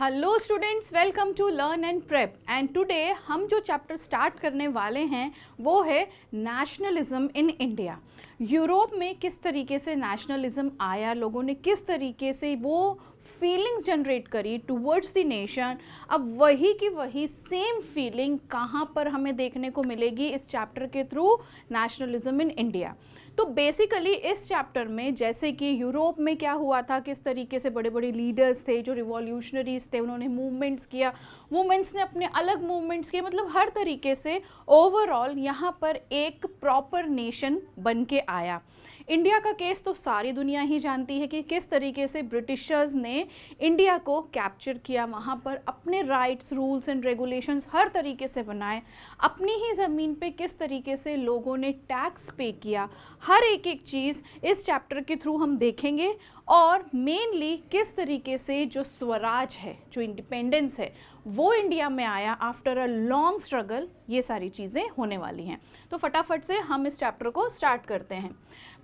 Hello students, welcome to learn and prep. And today हम जो chapter start करने वाले हैं वो है नेशनलिज्म इन इंडिया। यूरोप में किस तरीके से नेशनलिज्म आया, लोगों ने किस तरीके से वो फीलिंग्स जनरेट करी टुवर्ड्स द नेशन। अब वही की वही सेम फीलिंग कहाँ पर हमें देखने को मिलेगी इस चैप्टर के थ्रू, नेशनलिज्म इन इंडिया। तो बेसिकली इस चैप्टर में जैसे कि यूरोप में क्या हुआ था, किस तरीके से बड़े बड़े लीडर्स थे जो रिवॉल्यूशनरीज थे, उन्होंने मूवमेंट्स किया, वुमेंस ने अपने अलग मूवमेंट्स किए, मतलब हर तरीके से ओवरऑल यहाँ पर एक प्रॉपर नेशन बन के आया। इंडिया का केस तो सारी दुनिया ही जानती है कि किस तरीके से ब्रिटिशर्स ने इंडिया को कैप्चर किया, वहाँ पर अपने राइट्स, रूल्स एंड रेगुलेशंस हर तरीके से बनाए, अपनी ही ज़मीन पे किस तरीके से लोगों ने टैक्स पे किया, हर एक एक चीज़ इस चैप्टर के थ्रू हम देखेंगे। और मेनली किस तरीके से जो स्वराज है, जो इंडिपेंडेंस है, वो इंडिया में आया आफ्टर अ लॉन्ग स्ट्रगल, ये सारी चीज़ें होने वाली हैं। तो फटाफट से हम इस चैप्टर को स्टार्ट करते हैं।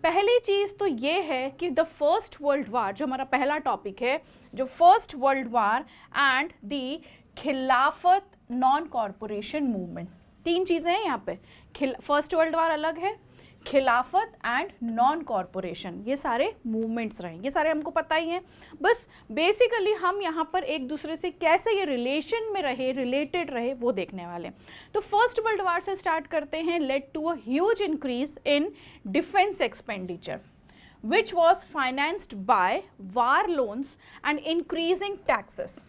पहली चीज़ तो ये है कि द फर्स्ट वर्ल्ड वार, जो हमारा पहला टॉपिक है, जो first world war and the खिलाफत नॉन कॉरपोरेशन मूवमेंट, तीन चीज़ें हैं यहाँ पे। फर्स्ट वर्ल्ड वार अलग है, खिलाफत एंड नॉन कॉरपोरेशन, ये सारे मूवमेंट्स रहे, ये सारे हमको पता ही हैं। बस बेसिकली हम यहाँ पर एक दूसरे से कैसे ये रिलेशन में रहे, रिलेटेड रहे, वो देखने वाले हैं। तो फर्स्ट वर्ल्ड वार से स्टार्ट करते हैं। Led to a huge increase in defence expenditure which was financed by war loans and increasing taxes.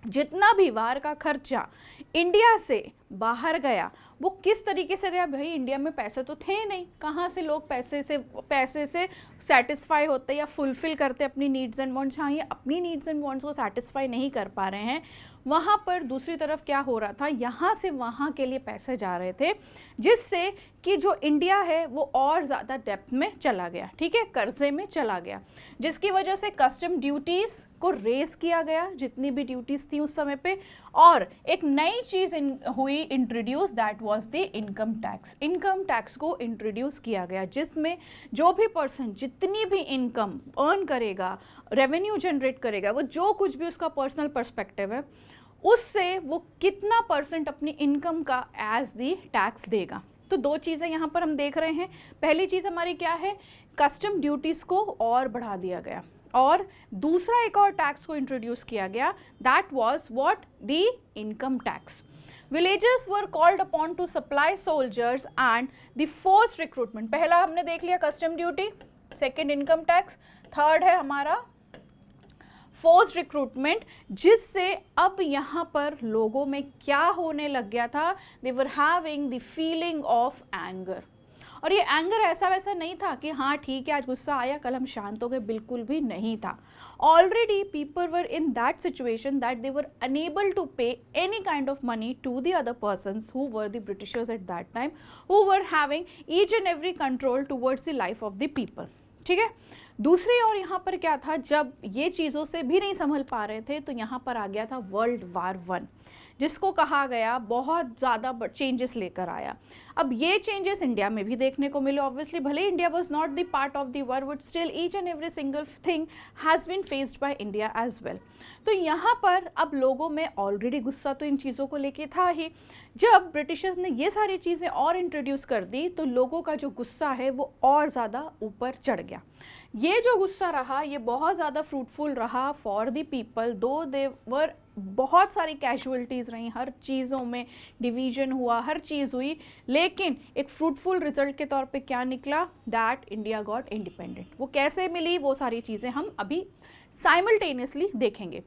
जितना भी वार का खर्चा इंडिया से बाहर गया वो किस तरीके से गया, भाई इंडिया में पैसे तो थे नहीं, कहाँ से लोग पैसे से सेटिस्फाई होते या फुलफिल करते अपनी नीड्स एंड वांट्स। हाँ, ये अपनी नीड्स एंड वांट्स को सेटिस्फाई नहीं कर पा रहे हैं, वहाँ पर दूसरी तरफ क्या हो रहा था, यहाँ से वहाँ के लिए पैसे जा रहे थे, जिससे कि जो इंडिया है वो और ज़्यादा डेप्थ में चला गया, ठीक है, कर्जे में चला गया, जिसकी वजह से कस्टम ड्यूटीज़ को रेस किया गया, जितनी भी ड्यूटीज़ थी उस समय पे। और एक नई चीज़ हुई introduce, that was the income tax. Income tax को इंट्रोड्यूस किया गया, जिसमें जो भी पर्सन जितनी भी इनकम अर्न करेगा, रेवेन्यू जनरेट करेगा, वो जो कुछ भी उसका पर्सनल पर्सपेक्टिव है, उससे वो कितना परसेंट अपनी इनकम का एज दी टैक्स देगा। तो दो चीज़ें यहाँ पर हम देख रहे हैं। पहली चीज़ हमारी क्या है, कस्टम ड्यूटीज़ को और बढ़ा दिया गया, और दूसरा एक और टैक्स को इंट्रोड्यूस किया गया, that was what, the income tax. Villagers were called upon two supply soldiers and the force recruitment. पहला हमने देख लिया custom duty, second income tax, third है हमारा फोर्स रिक्रूटमेंट, जिससे अब यहाँ पर लोगों में क्या होने लग गया था, they were having the feeling of anger. और ये एंगर ऐसा वैसा नहीं था कि हाँ ठीक है आज गुस्सा आया कल हम शांत हो गए, बिल्कुल भी नहीं था। Already people were in that situation that they were unable to pay any kind of money to the other persons who were the Britishers at that time, who were having each and every control towards the life of the people, ठीक है। दूसरी ओर यहाँ पर क्या था, जब ये चीज़ों से भी नहीं संभल पा रहे थे तो यहाँ पर आ गया था वर्ल्ड वार वन, जिसको कहा गया बहुत ज़्यादा चेंजेस लेकर आया। अब ये चेंजेस इंडिया में भी देखने को मिले, ऑब्वियसली, भले India was not the part of the war, but still each and every single thing has been faced by India as well. तो यहाँ पर अब लोगों में ऑलरेडी गुस्सा तो इन चीज़ों को लेके था ही, जब ब्रिटिशर्स ने ये सारी चीज़ें और इंट्रोड्यूस कर दी तो लोगों का जो गुस्सा है वो और ज़्यादा ऊपर चढ़ गया। ये जो गुस्सा रहा ये बहुत ज़्यादा फ्रूटफुल रहा फॉर द पीपल, दो दे वर, बहुत सारी कैजुअलिटीज़ रहीं, हर चीज़ों में डिवीजन हुआ, हर चीज़ हुई, लेकिन एक फ्रूटफुल रिजल्ट के तौर पे क्या निकला, दैट इंडिया गॉट इंडिपेंडेंट। वो कैसे मिली वो सारी चीज़ें हम अभी साइमल्टेनियसली देखेंगे।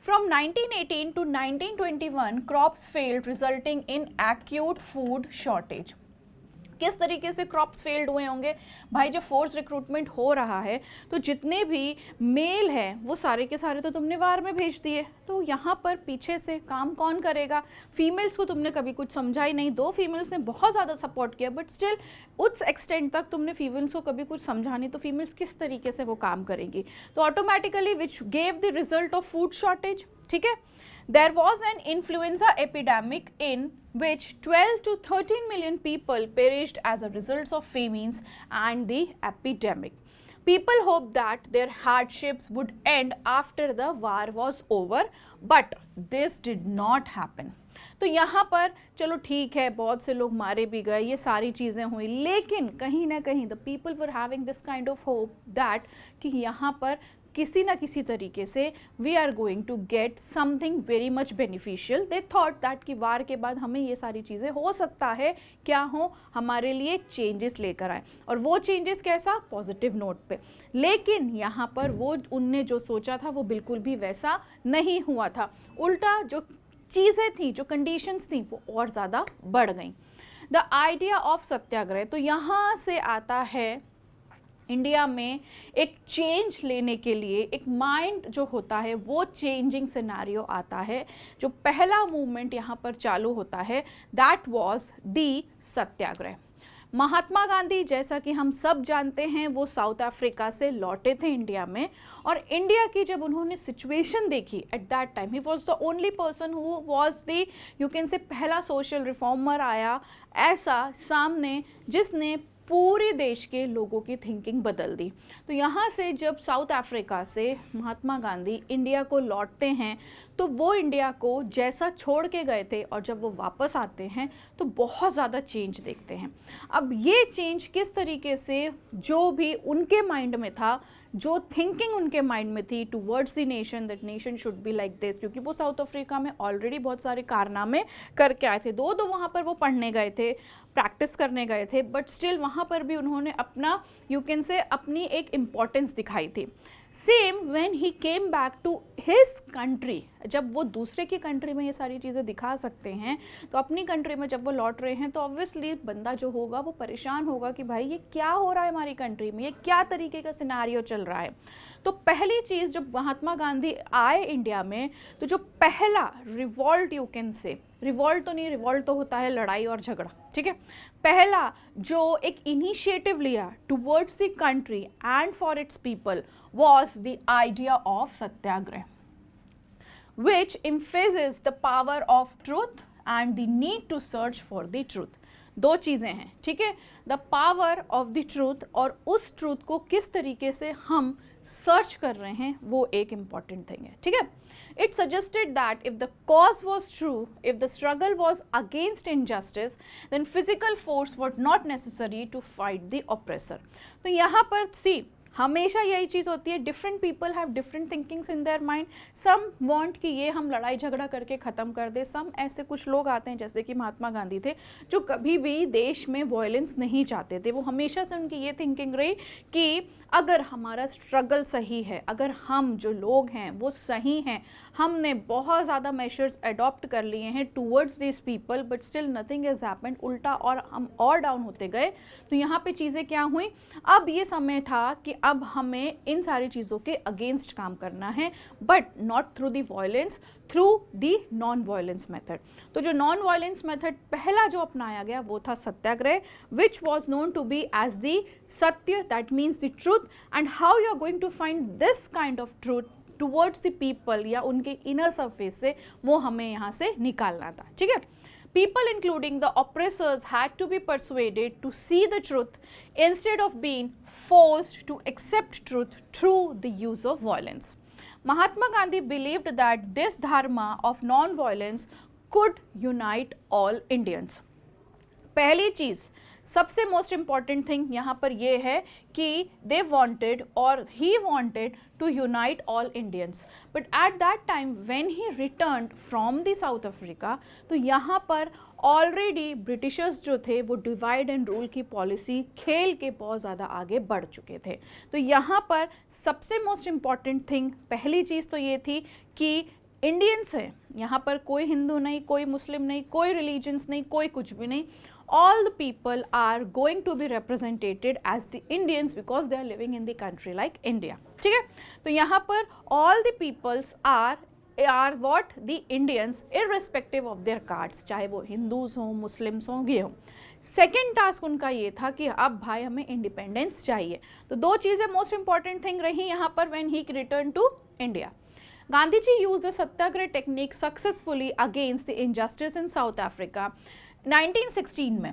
From 1918 to 1921, crops failed, resulting in acute food shortage. किस तरीके से क्रॉप्स फेल्ड हुए होंगे भाई, जब फोर्स रिक्रूटमेंट हो रहा है तो जितने भी मेल हैं वो सारे के सारे तो तुमने वार में भेज दिए, तो यहाँ पर पीछे से काम कौन करेगा, फीमेल्स को तुमने कभी कुछ समझा ही नहीं। दो फीमेल्स ने बहुत ज़्यादा सपोर्ट किया, बट स्टिल उस एक्सटेंट तक तुमने फीमेल्स को कभी कुछ समझा नहीं, तो फीमेल्स किस तरीके से वो काम करेंगी, तो automatically which gave the result of food shortage, ठीक है। There was an influenza epidemic in which 12 to 13 million people perished as a result of famines and the epidemic. People hoped that their hardships would end after the war was over, but this did not happen. तो यहाँ पर चलो ठीक है, बहुत से लोग मारे भी गए, ये सारी चीज़ें हुई, लेकिन कहीं ना कहीं the people were having this kind of hope that कि यहाँ पर किसी ना किसी तरीके से we are going to get something very much beneficial. They thought that कि वार के बाद हमें ये सारी चीज़ें हो सकता है क्या हो, हमारे लिए चेंजेस लेकर आए, और वो चेंजेस कैसा, पॉजिटिव नोट पे. लेकिन यहाँ पर वो उनने जो सोचा था वो बिल्कुल भी वैसा नहीं हुआ था. उल्टा जो चीज़ें थी, जो कंडीशंस थी, वो और ज़्यादा बढ़ गई. द आइडिया ऑफ सत्याग्रह, तो यहाँ से आता है इंडिया में एक चेंज लेने के लिए, एक माइंड जो होता है वो चेंजिंग सिनेरियो आता है. जो पहला मूवमेंट यहाँ पर चालू होता है दैट वाज दी सत्याग्रह. महात्मा गांधी, जैसा कि हम सब जानते हैं, वो साउथ अफ्रीका से लौटे थे इंडिया में, और इंडिया की जब उन्होंने सिचुएशन देखी eight that time, he was the only person who was the, you can say, पहला सोशल रिफॉर्मर आया ऐसा सामने जिसने पूरे देश के लोगों की थिंकिंग बदल दी. तो यहाँ से जब साउथ अफ्रीका से महात्मा गांधी इंडिया को लौटते हैं तो वो इंडिया को जैसा छोड़ के गए थे और जब वो वापस आते हैं तो बहुत ज़्यादा चेंज देखते हैं. अब ये चेंज किस तरीके से, जो भी उनके माइंड में था, जो थिंकिंग उनके माइंड में थी towards the nation, that nation should be like this, क्योंकि वो साउथ अफ्रीका में ऑलरेडी बहुत सारे कारनामे करके आए थे. दो वहाँ पर वो पढ़ने गए थे, प्रैक्टिस करने गए थे, बट स्टिल वहाँ पर भी उन्होंने अपना, यू कैन से, अपनी एक इम्पॉर्टेंस दिखाई थी. Same when he came back to his country, जब वो दूसरे की कंट्री में ये सारी चीज़ें दिखा सकते हैं तो अपनी कंट्री में जब वो लौट रहे हैं तो ऑब्वियसली बंदा जो होगा वो परेशान होगा कि भाई ये क्या हो रहा है हमारी कंट्री में, ये क्या तरीके का सिनेरियो चल रहा है. तो पहली चीज़, जब महात्मा गांधी आए इंडिया में, तो जो पहला revolt, you can say, revolt तो नहीं, रिवॉल्ट तो होता है लड़ाई और झगड़ा, ठीक है, पहला जो एक इनिशिएटिव लिया towards the country and for its people was the idea of satyagrah, which emphasizes the power of truth and the need to search for the truth. दो चीज़ें हैं, ठीक है, the power of the truth, और उस truth को किस तरीके से हम सर्च कर रहे हैं वो एक इम्पॉर्टेंट थिंग है, ठीक है. It suggested that if the cause was true, if the struggle was against injustice, then physical force was not necessary to fight the oppressor. तो यहाँ पर सी हमेशा यही चीज़ होती है, different people have different thinkings in their mind. Some want कि ये हम लड़ाई झगड़ा करके ख़त्म कर दे. सम ऐसे कुछ लोग आते हैं जैसे कि महात्मा गांधी थे जो कभी भी देश में वायलेंस नहीं चाहते थे. वो हमेशा से उनकी ये थिंकिंग रही कि अगर हमारा स्ट्रगल सही है, अगर हम जो लोग हैं वो सही हैं, हमने बहुत ज़्यादा मेजर्स अडॉप्ट कर लिए हैं towards this people, but still nothing is happened, उल्टा और हम और डाउन होते गए. तो यहाँ पे चीज़ें क्या हुई, अब ये समय था कि अब हमें इन सारी चीज़ों के अगेंस्ट काम करना है, but not through the violence, through the non violence method. तो जो नॉन वायलेंस मेथड पहला जो अपनाया गया वो था satyagraha, which was known to be as the satya, that means the truth. And how you are going to find this kind of truth towards the people, या उनके इनर सरफेस से, वो हमें यहाँ से निकालना था, ठीक है. People, including the oppressors, had to be persuaded to see the truth instead of being forced to accept truth through the use of violence. Mahatma Gandhi believed that this dharma of non-violence could unite all Indians. पहली चीज़, सबसे most important thing यहाँ पर ये है कि they wanted और he wanted to unite all Indians. But at that time when he return from the South Africa, तो यहाँ पर ऑलरेडी ब्रिटिशर्स जो थे वो डिवाइड एंड रूल की पॉलिसी खेल के बहुत ज़्यादा आगे बढ़ चुके थे. तो यहाँ पर सबसे मोस्ट इम्पॉर्टेंट थिंग, पहली चीज़ तो ये थी कि इंडियंस हैं, यहाँ पर कोई हिंदू नहीं, कोई मुस्लिम नहीं, कोई रिलीजन्स नहीं, कोई कुछ भी नहीं. All the people are going to be represented as the Indians because they are living in the country like India. ठीक है, तो यहाँ पर all the peoples are what the Indians irrespective of their castes, चाहे वो Hindus हों, Muslims हों, ये हों. सेकेंड टास्क उनका ये था कि अब भाई हमें इंडिपेंडेंस चाहिए. तो दो चीज़ें मोस्ट इंपॉर्टेंट थिंग रही यहाँ पर when he returned to India. Gandhi ji used the satyagrah technique successfully against the injustice in South Africa. 1916 में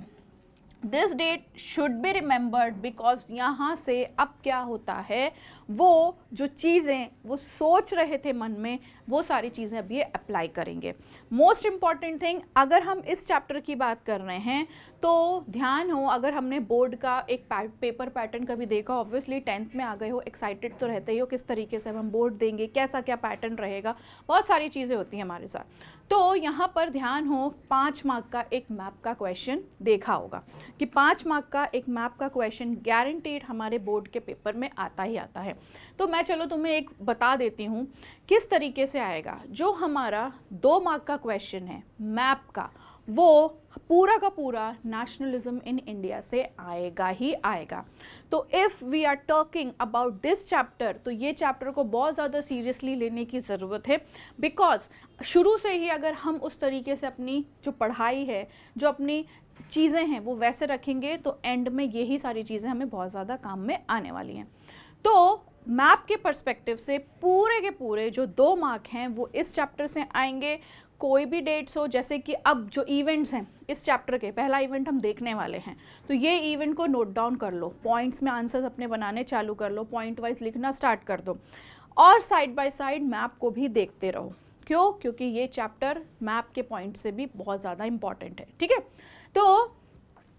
this date should be remembered because यहाँ से अब क्या होता है, वो जो चीज़ें वो सोच रहे थे मन में, वो सारी चीज़ें अब ये अप्लाई करेंगे। मोस्ट इम्पॉर्टेंट थिंग, अगर हम इस चैप्टर की बात कर रहे हैं तो ध्यान हो, अगर हमने बोर्ड का एक पेपर पैटर्न कभी देखा, ऑब्वियसली 10th में आ गए हो, एक्साइटेड तो रहते ही हो किस तरीके से हम बोर्ड देंगे, कैसा क्या पैटर्न रहेगा, बहुत सारी चीज़ें होती हैं हमारे साथ। तो यहाँ पर ध्यान हो, 5 मार्क का एक मैप का क्वेश्चन देखा होगा कि 5 मार्क का एक मैप का क्वेश्चन गारंटीड हमारे बोर्ड के पेपर में आता ही आता है। तो मैं चलो तुम्हें एक बता देती हूँ किस तरीके से आएगा। जो हमारा 2 मार्क का क्वेश्चन है मैप का, वो पूरा का पूरा नेशनलिज्म इन इंडिया से आएगा ही आएगा। तो if we are talking about this chapter, तो ये चैप्टर को बहुत ज़्यादा सीरियसली लेने की ज़रूरत है, बिकॉज शुरू से ही अगर हम उस तरीके से अपनी जो पढ़ाई है, जो अपनी चीज़ें हैं वो वैसे रखेंगे, तो एंड में यही सारी चीज़ें हमें बहुत ज़्यादा काम में आने वाली हैं। तो मैप के पर्सपेक्टिव से पूरे के पूरे जो 2 मार्क हैं वो इस चैप्टर से आएंगे। कोई भी डेट्स हो, जैसे कि अब जो इवेंट्स हैं इस चैप्टर के, पहला इवेंट हम देखने वाले हैं, तो ये इवेंट को नोट डाउन कर लो, पॉइंट्स में आंसर्स अपने बनाने चालू कर लो, पॉइंट वाइज लिखना स्टार्ट कर दो, और साइड बाय साइड मैप को भी देखते रहो। क्यों? क्योंकि ये चैप्टर मैप के पॉइंट से भी बहुत ज़्यादा इंपॉर्टेंट है। ठीक है, तो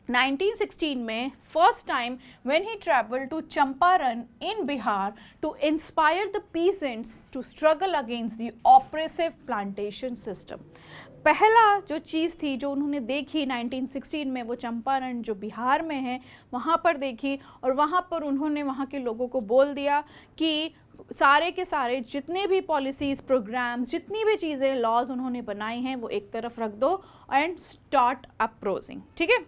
1916 में first time when he travelled to Champaran in Bihar to inspire the peasants to struggle against the oppressive plantation system. पहला जो चीज़ थी जो उन्होंने देखी 1916 में, वो चंपारण जो बिहार में है वहाँ पर देखी, और वहाँ पर उन्होंने वहाँ के लोगों को बोल दिया कि सारे के सारे जितने भी पॉलिसीज़, प्रोग्राम्स, जितनी भी चीज़ें, लॉज उन्होंने बनाई हैं वो एक तरफ रख दो एंड स्टार्ट अप्रोचिंग। ठीक है,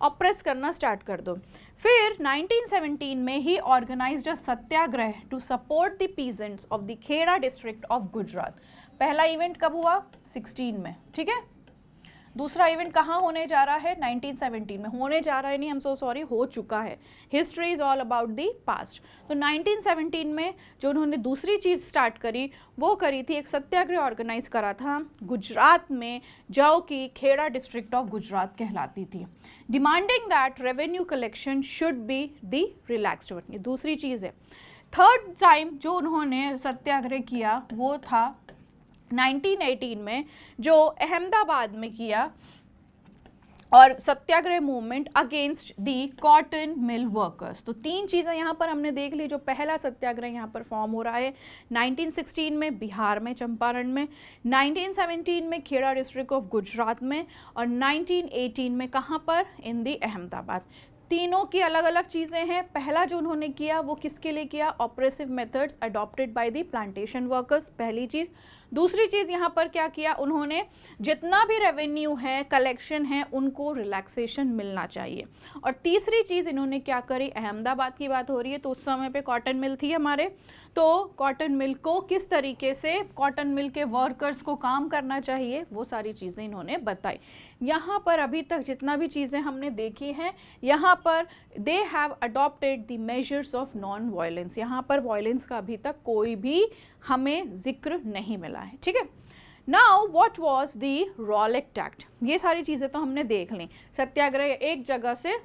ऑप्रेस करना स्टार्ट कर दो। फिर 1917 में ही organised a satyagraha to support the peasants of the Kheda district of Gujarat. पहला इवेंट कब हुआ? 16 में। ठीक है, दूसरा इवेंट कहाँ होने जा रहा है? 1917 में होने जा रहा है, नहीं, आई एम सो सॉरी, हो चुका है। History is all about the past. तो 1917 में जो उन्होंने दूसरी चीज़ स्टार्ट करी, वो करी थी, एक सत्याग्रह ऑर्गेनाइज करा था गुजरात में, जो कि खेड़ा डिस्ट्रिक्ट ऑफ गुजरात कहलाती थी, demanding that revenue collection should be the relaxed one. ये दूसरी चीज़ है। थर्ड टाइम जो उन्होंने सत्याग्रह किया वो था 1918 में, जो अहमदाबाद में किया, और satyagraha movement against the cotton mill workers. तो 3 चीज़ें यहाँ पर हमने देख ली। जो पहला सत्याग्रह यहाँ पर फॉर्म हो रहा है 1916 में बिहार में, चंपारण में, 1917 में खेड़ा डिस्ट्रिक्ट ऑफ गुजरात में, और 1918 में कहाँ पर? इन दी अहमदाबाद। तीनों की अलग अलग चीज़ें हैं। पहला जो उन्होंने किया वो किसके लिए किया? Oppressive methods adopted by the plantation workers, पहली चीज़। दूसरी चीज़ यहाँ पर क्या किया उन्होंने? जितना भी रेवेन्यू है, कलेक्शन है, उनको रिलैक्सेशन मिलना चाहिए। और तीसरी चीज़ इन्होंने क्या करी? अहमदाबाद की बात हो रही है तो उस समय पे कॉटन मिल थी हमारे, तो कॉटन मिल को किस तरीके से, कॉटन मिल के वर्कर्स को काम करना चाहिए, वो सारी चीज़ें इन्होंने बताई। यहाँ पर अभी तक जितना भी चीज़ें हमने देखी हैं, यहाँ पर they have adopted the measures of non violence. यहाँ पर वायलेंस का अभी तक कोई भी हमें जिक्र नहीं मिला है। ठीक है, now what was the Rowlatt act? ये सारी चीज़ें तो हमने देख ली। सत्याग्रह एक जगह से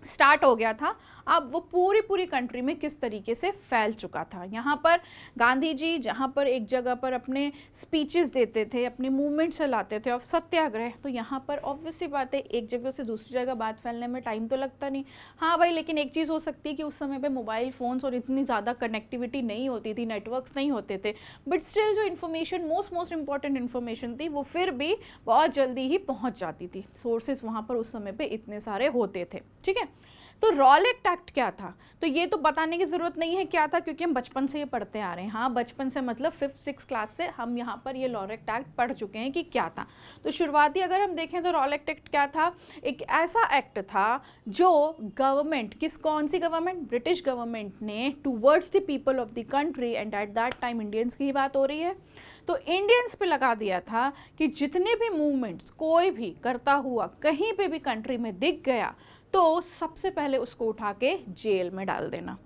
स्टार्ट हो गया था, अब वो पूरी कंट्री में किस तरीके से फैल चुका था। यहाँ पर गांधी जी जहाँ पर एक जगह पर अपने स्पीचेस देते थे, अपने मूवमेंट चलाते थे ऑफ सत्याग्रह, तो यहाँ पर ऑब्वियसली बात है एक जगह से दूसरी जगह बात फैलने में टाइम तो लगता नहीं। हाँ भाई, लेकिन एक चीज़ हो सकती है कि उस समय पे मोबाइल फ़ोन्स और इतनी ज़्यादा कनेक्टिविटी नहीं होती थी, नेटवर्क्स नहीं होते थे, बट स्टिल जो इन्फॉर्मेशन मोस्ट इंपॉर्टेंट इन्फॉर्मेशन थी वो फिर भी बहुत जल्दी ही पहुँच जाती थी। सोर्सेज वहाँ पर उस समय पर इतने सारे होते थे। ठीक है, तो रॉलेट एक्ट क्या था? तो ये तो बताने की ज़रूरत नहीं है क्या था, क्योंकि हम बचपन से ये पढ़ते आ रहे हैं। हाँ, बचपन से मतलब 5th-6th क्लास से हम यहाँ पर ये रॉलेट एक्ट पढ़ चुके हैं कि क्या था। तो शुरुआती अगर हम देखें तो रॉलेट एक्ट क्या था? एक ऐसा एक्ट था जो गवर्नमेंट, कौन सी गवर्नमेंट? ब्रिटिश गवर्नमेंट ने towards the people of the country, and eight that time Indians की ही बात हो रही है, तो इंडियंस पे लगा दिया था कि जितने भी मूवमेंट्स कोई भी करता हुआ कहीं पे भी कंट्री में दिख गया तो सबसे पहले उसको उठा के जेल में डाल देना।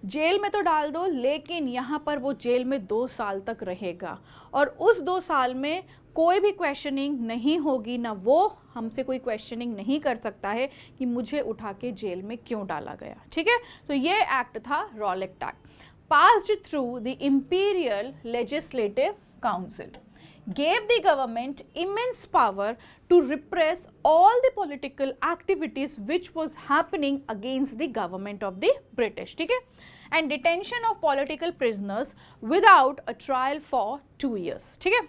जेल में तो डाल दो, लेकिन यहाँ पर वो जेल में 2 साल तक रहेगा, और उस 2 साल में कोई भी क्वेश्चनिंग नहीं होगी, ना वो हमसे कोई क्वेश्चनिंग नहीं कर सकता है कि मुझे उठा के जेल में क्यों डाला गया, ठीक है। तो ये एक्ट था Rowlatt act, passed through the Imperial Legislative Council, gave the government immense power to repress all the political activities which was happening against the government of the British, ठीक है, and detention of political prisoners without a trial for 2 years, ठीक है।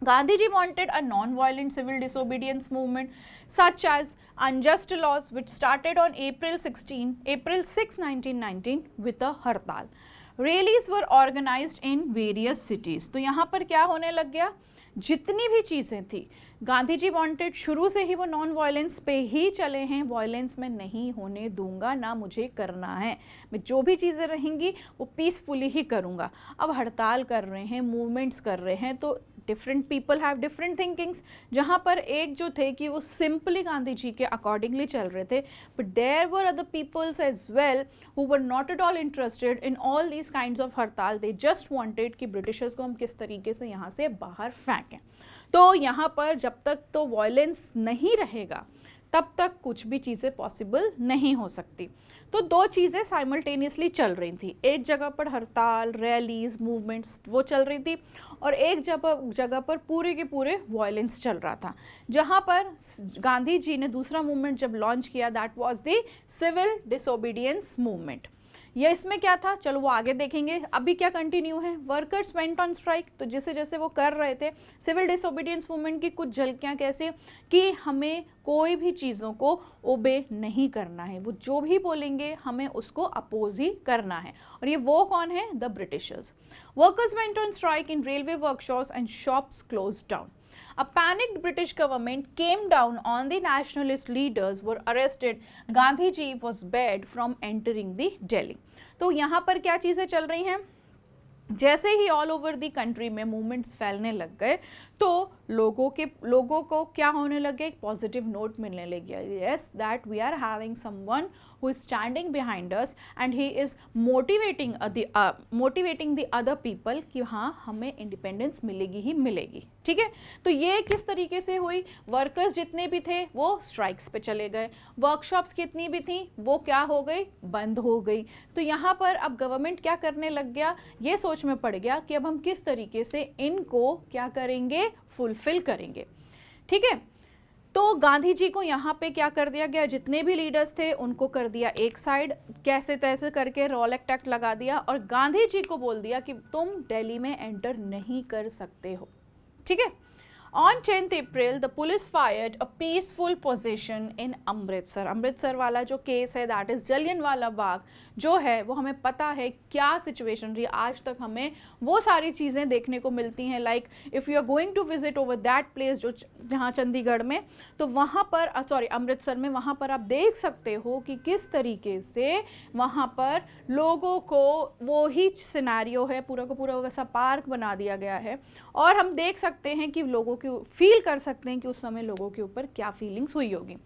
Gandhi ji wanted a non-violent civil disobedience movement such as unjust laws which started on April 6, 1919 with a hartal. Rallies were organized in various cities. तो यहाँ पर क्या होने लग गया, जितनी भी चीज़ें थी गांधी जी वांटेड, शुरू से ही वो नॉन वायलेंस पे ही चले हैं, वायलेंस में नहीं होने दूंगा, ना मुझे करना है, मैं जो भी चीज़ें रहेंगी वो पीसफुली ही करूँगा। अब हड़ताल कर रहे हैं, मूवमेंट्स कर रहे हैं, तो different people have different thinkings. जहाँ पर एक जो थे कि वो सिंपली गांधी जी के अकॉर्डिंगली चल रहे थे, but there were other peoples as well who were not at all interested in all these kinds of hartal. They just wanted कि ब्रिटिशर्स को हम किस तरीके से यहाँ से बाहर फेंकें। तो यहाँ पर जब तक तो वायलेंस नहीं रहेगा तब तक कुछ भी चीज़ें पॉसिबल नहीं हो सकती। तो दो चीज़ें साइमल्टेनियसली चल रही थी, एक जगह पर हड़ताल, रैलीज, मूवमेंट्स वो चल रही थी, और एक जगह पर पूरे के पूरे वायलेंस चल रहा था। जहाँ पर गांधी जी ने दूसरा मूवमेंट जब लॉन्च किया, that was the civil disobedience movement. ये इसमें क्या था, चलो वो आगे देखेंगे। अभी क्या कंटिन्यू है, वर्कर्स वेंट ऑन स्ट्राइक। तो जैसे जैसे वो कर रहे थे सिविल डिसोबीडियंस मूवमेंट की कुछ झलकियाँ कैसे कि हमें कोई भी चीज़ों को ओबे नहीं करना है, वो जो भी बोलेंगे हमें उसको अपोज ही करना है। और ये वो कौन है, the Britishers. Workers went on strike in railway workshops and shops closed down. A panicked British government came down on the nationalist leaders were arrested. Gandhi ji was barred from entering the Delhi. तो यहाँ पर क्या चीज़ें चल रही हैं, जैसे ही all over the country में मूवमेंट्स फैलने लग गए तो लोगों को क्या होने लगे, एक पॉजिटिव नोट मिलने लग गया। Yes, that we are having someone who is standing behind us and he is motivating the other people कि हाँ हमें इंडिपेंडेंस मिलेगी ही मिलेगी, ठीक है। तो ये किस तरीके से हुई, वर्कर्स जितने भी थे वो स्ट्राइक्स पे चले गए, वर्कशॉप्स कितनी भी थी वो क्या हो गई, बंद हो गई। तो यहाँ पर अब गवर्नमेंट क्या करने लग गया, ये सोच में पड़ गया कि अब हम किस तरीके से इनको क्या करेंगे, फुलफिल करेंगे, ठीक है। तो गांधी जी को यहाँ पे क्या कर दिया गया, जितने भी लीडर्स थे उनको कर दिया एक साइड, कैसे तैसे करके रॉलेट एक्ट लगा दिया और गांधी जी को बोल दिया कि तुम दिल्ली में एंटर नहीं कर सकते हो, ठीक है। On 10th April, the police fired a peaceful possession in Amritsar. Amritsar वाला जो केस है, दैट इज़ जलियनवाला बाग जो है, वो हमें पता है क्या सिचुएशन रही। आज तक हमें वो सारी चीज़ें देखने को मिलती हैं, like if you are going to visit over that place, जो जहाँ चंडीगढ़ में, तो वहाँ पर अमृतसर में, वहाँ पर आप देख सकते हो कि किस तरीके से वहाँ पर लोगों को वो ही सिनेरियो है, पूरा का पूरा वैसा पार्क बना दिया गया है, और हम देख सकते हैं कि लोगों फील कर सकते हैं कि उस समय लोगों के ऊपर क्या फीलिंग्स हुई होगी।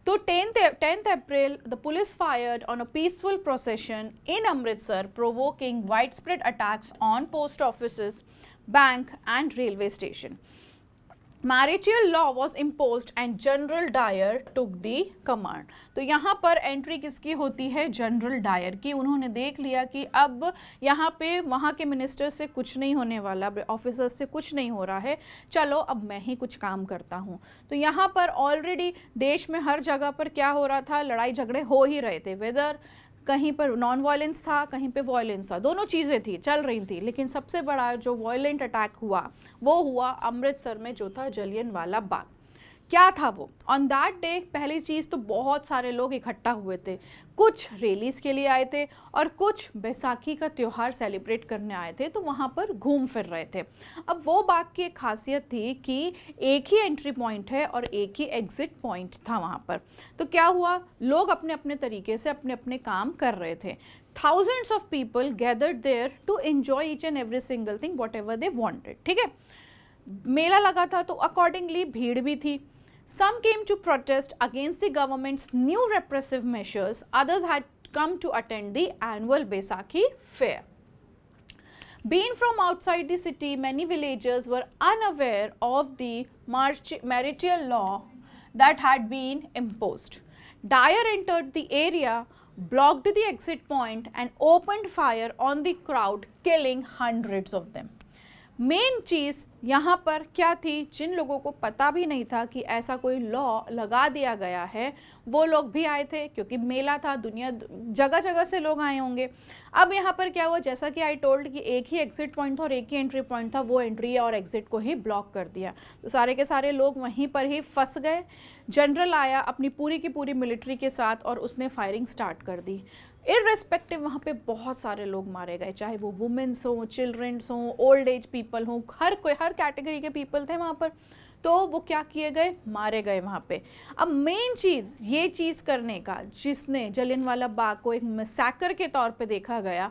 तो 10th April, the police fired on a peaceful procession in Amritsar, provoking widespread attacks on post offices, bank and railway station. Martial law was imposed and General Dyer took the command. तो यहाँ पर entry किसकी होती है, general Dyer की। उन्होंने देख लिया कि अब यहाँ पे वहाँ के मिनिस्टर से कुछ नहीं होने वाला, ऑफिसर्स से कुछ नहीं हो रहा है, चलो अब मैं ही कुछ काम करता हूँ। तो यहाँ पर ऑलरेडी देश में हर जगह पर क्या हो रहा था, लड़ाई झगड़े हो ही रहे थे, वेदर कहीं पर नॉन वायलेंस था, कहीं पे वायलेंस था, दोनों चीज़ें थी, चल रही थी। लेकिन सबसे बड़ा जो वायलेंट अटैक हुआ वो हुआ अमृतसर में, जो था जलियनवाला बाग। क्या था वो, ऑन दैट डे पहली चीज़ तो बहुत सारे लोग इकट्ठा हुए थे, कुछ रैलीज के लिए आए थे और कुछ बैसाखी का त्यौहार सेलिब्रेट करने आए थे, तो वहाँ पर घूम फिर रहे थे। अब वो बाग की एक खासियत थी कि एक ही एंट्री पॉइंट है और एक ही एग्जिट पॉइंट था वहाँ पर। तो क्या हुआ, लोग अपने अपने तरीके से अपने अपने काम कर रहे थे। Thousands of people gathered there to enjoy each and every single thing, whatever they wanted, ठीक है। मेला लगा था तो अकॉर्डिंगली भीड़ भी थी। Some came to protest against the government's new repressive measures. Others had come to attend the annual Baisakhi fair. Being from outside the city, many villagers were unaware of the martial law that had been imposed. Dyer entered the area, blocked the exit point, and opened fire on the crowd, killing hundreds of them. Main चीज़ यहाँ पर क्या थी, जिन लोगों को पता भी नहीं था कि ऐसा कोई लॉ लगा दिया गया है, वो लोग भी आए थे क्योंकि मेला था, दुनिया जगह जगह से लोग आए होंगे। अब यहाँ पर क्या हुआ, जैसा कि आई टोल्ड कि एक ही एग्जिट पॉइंट था और एक ही एंट्री पॉइंट था, वो एंट्री और एग्जिट को ही ब्लॉक कर दिया, तो सारे के सारे लोग वहीं पर ही फंस गए। जनरल आया अपनी पूरी की पूरी मिलिट्री के साथ और उसने फायरिंग स्टार्ट कर दी। इररेस्पेक्टिव वहाँ पे बहुत सारे लोग मारे गए, चाहे वो वुमेन्स हों, चिल्ड्रंस हों, ओल्ड एज पीपल हों, हर कैटेगरी के पीपल थे वहाँ पर, तो वो क्या किए गए, मारे गए वहाँ पे। अब मेन चीज़ ये चीज़ करने का, जिसने जलियांवाला बाग को एक मैसेकर के तौर पे देखा गया,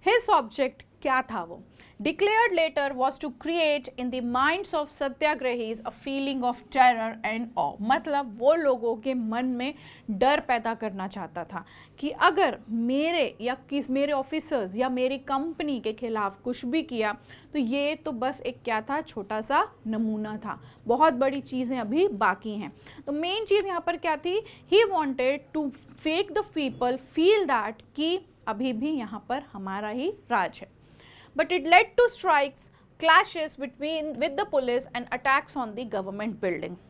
हिज ऑब्जेक्ट क्या था, वो declared later was to create in the minds of satyagrahis a feeling of terror and awe। मतलब वो लोगों के मन में डर पैदा करना चाहता था कि अगर मेरे ऑफिसर्स या मेरी कंपनी के खिलाफ कुछ भी किया तो ये तो बस एक क्या था, छोटा सा नमूना था, बहुत बड़ी चीज़ें अभी बाकी हैं। तो मेन चीज़ यहाँ पर क्या थी, he wanted to fake the people feel that कि अभी भी यहाँ पर हमारा ही राज है। But it led to strikes, clashes with the police and attacks on the government building.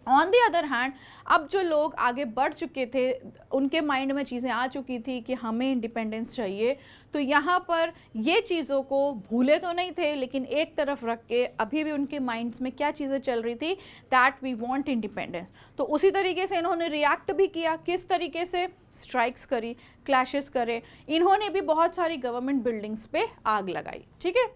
On the other hand, अब जो लोग आगे बढ़ चुके थे, उनके माइंड में चीज़ें आ चुकी थी कि हमें इंडिपेंडेंस चाहिए, तो यहाँ पर ये चीज़ों को भूले तो नहीं थे, लेकिन एक तरफ रख के अभी भी उनके माइंड्स में क्या चीज़ें चल रही थी, दैट वी वांट इंडिपेंडेंस। तो उसी तरीके से इन्होंने रिएक्ट भी किया, किस तरीके से, स्ट्राइक्स करी, क्लैशेस करे, इन्होंने भी बहुत सारी गवर्नमेंट बिल्डिंग्स पे आग लगाई। ठीक है,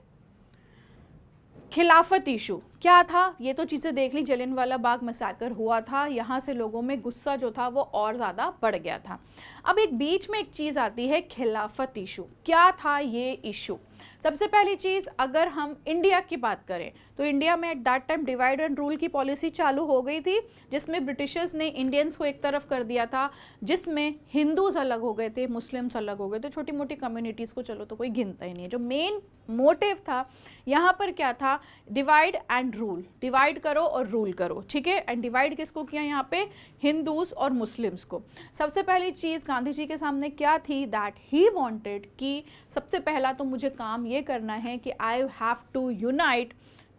खिलाफत इशू क्या था, ये तो चीज़ें देख ली, जलियांवाला बाग मैसेकर हुआ था, यहाँ से लोगों में गुस्सा जो था वो और ज़्यादा बढ़ गया था। अब एक बीच में एक चीज़ आती है, खिलाफत इशू। क्या था ये इशू? सबसे पहली चीज़, अगर हम इंडिया की बात करें तो इंडिया में eight that time divide and rule की पॉलिसी चालू हो गई थी, जिसमें ब्रिटिशर्स ने इंडियंस को एक तरफ कर दिया था, जिसमें हिंदूज़ अलग हो गए थे, मुस्लिम्स अलग हो गए थे, छोटी मोटी कम्युनिटीज़ को चलो तो कोई गिनता ही नहीं है। जो मेन मोटिव था यहाँ पर क्या था, डिवाइड एंड रूल, डिवाइड करो और रूल करो। ठीक है, एंड डिवाइड किसको किया यहाँ पे, हिंदूज़ और मुस्लिम्स को। सबसे पहली चीज़ गांधी जी के सामने क्या थी, दैट ही वांटेड कि सबसे पहला तो मुझे काम ये करना है कि I have to unite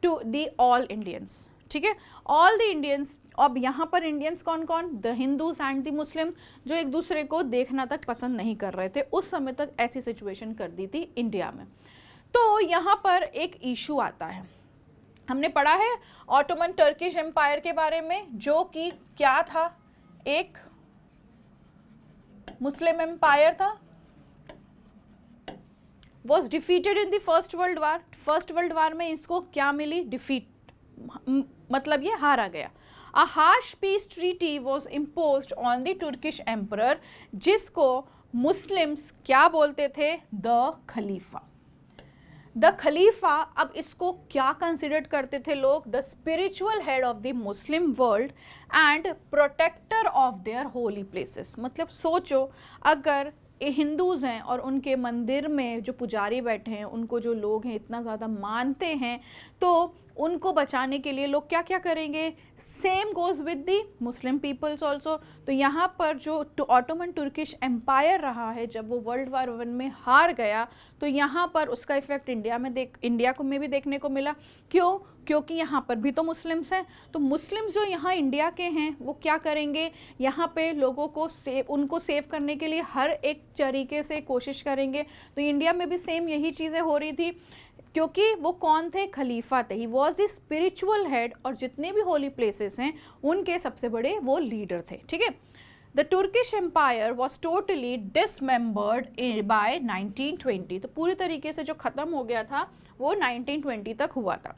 to the all Indians. ठीक है, ऑल द इंडियंस। अब यहाँ पर इंडियंस कौन कौन, the Hindus and the Muslim, जो एक दूसरे को देखना तक पसंद नहीं कर रहे थे, उस समय तक ऐसी सिचुएशन कर दी थी इंडिया में। तो यहाँ पर एक इशू आता है, हमने पढ़ा है ऑटोमन टर्किश एम्पायर के बारे में, जो कि क्या था, एक मुस्लिम एम्पायर था, was defeated in the first world war. First world war में इसको क्या मिली, डिफीट, मतलब ये हारा गया। A harsh peace treaty was imposed on the Turkish emperor, जिसको मुस्लिम्स क्या बोलते थे, द खलीफा। द खलीफा, अब इसको क्या कंसिडर करते थे लोग, the spiritual head of the Muslim world and protector of their holy places. मतलब सोचो, अगर हिंदूज़ हैं और उनके मंदिर में जो पुजारी बैठे हैं, उनको जो लोग हैं इतना ज़्यादा मानते हैं, तो उनको बचाने के लिए लोग क्या क्या करेंगे, same goes with the Muslim peoples also. तो यहाँ पर जो ऑटोमन तुर्किश एम्पायर रहा है, जब वो वर्ल्ड वार 1 में हार गया, तो यहाँ पर उसका इफेक्ट इंडिया को में भी देखने को मिला। क्यों? क्योंकि यहाँ पर भी तो मुस्लिम्स हैं, तो मुस्लिम्स जो यहाँ इंडिया के हैं वो क्या करेंगे, यहाँ पे लोगों को उनको सेव करने के लिए हर एक तरीके से कोशिश करेंगे। तो इंडिया में भी सेम यही चीज़ें हो रही थी, क्योंकि वो कौन थे, खलीफा थे, he was the spiritual head, और जितने भी होली प्लेसेस हैं उनके सबसे बड़े वो लीडर थे। ठीक है, the Turkish empire was totally dismembered by 1920। तो पूरी तरीके से जो ख़त्म हो गया था वो 1920 तक हुआ था।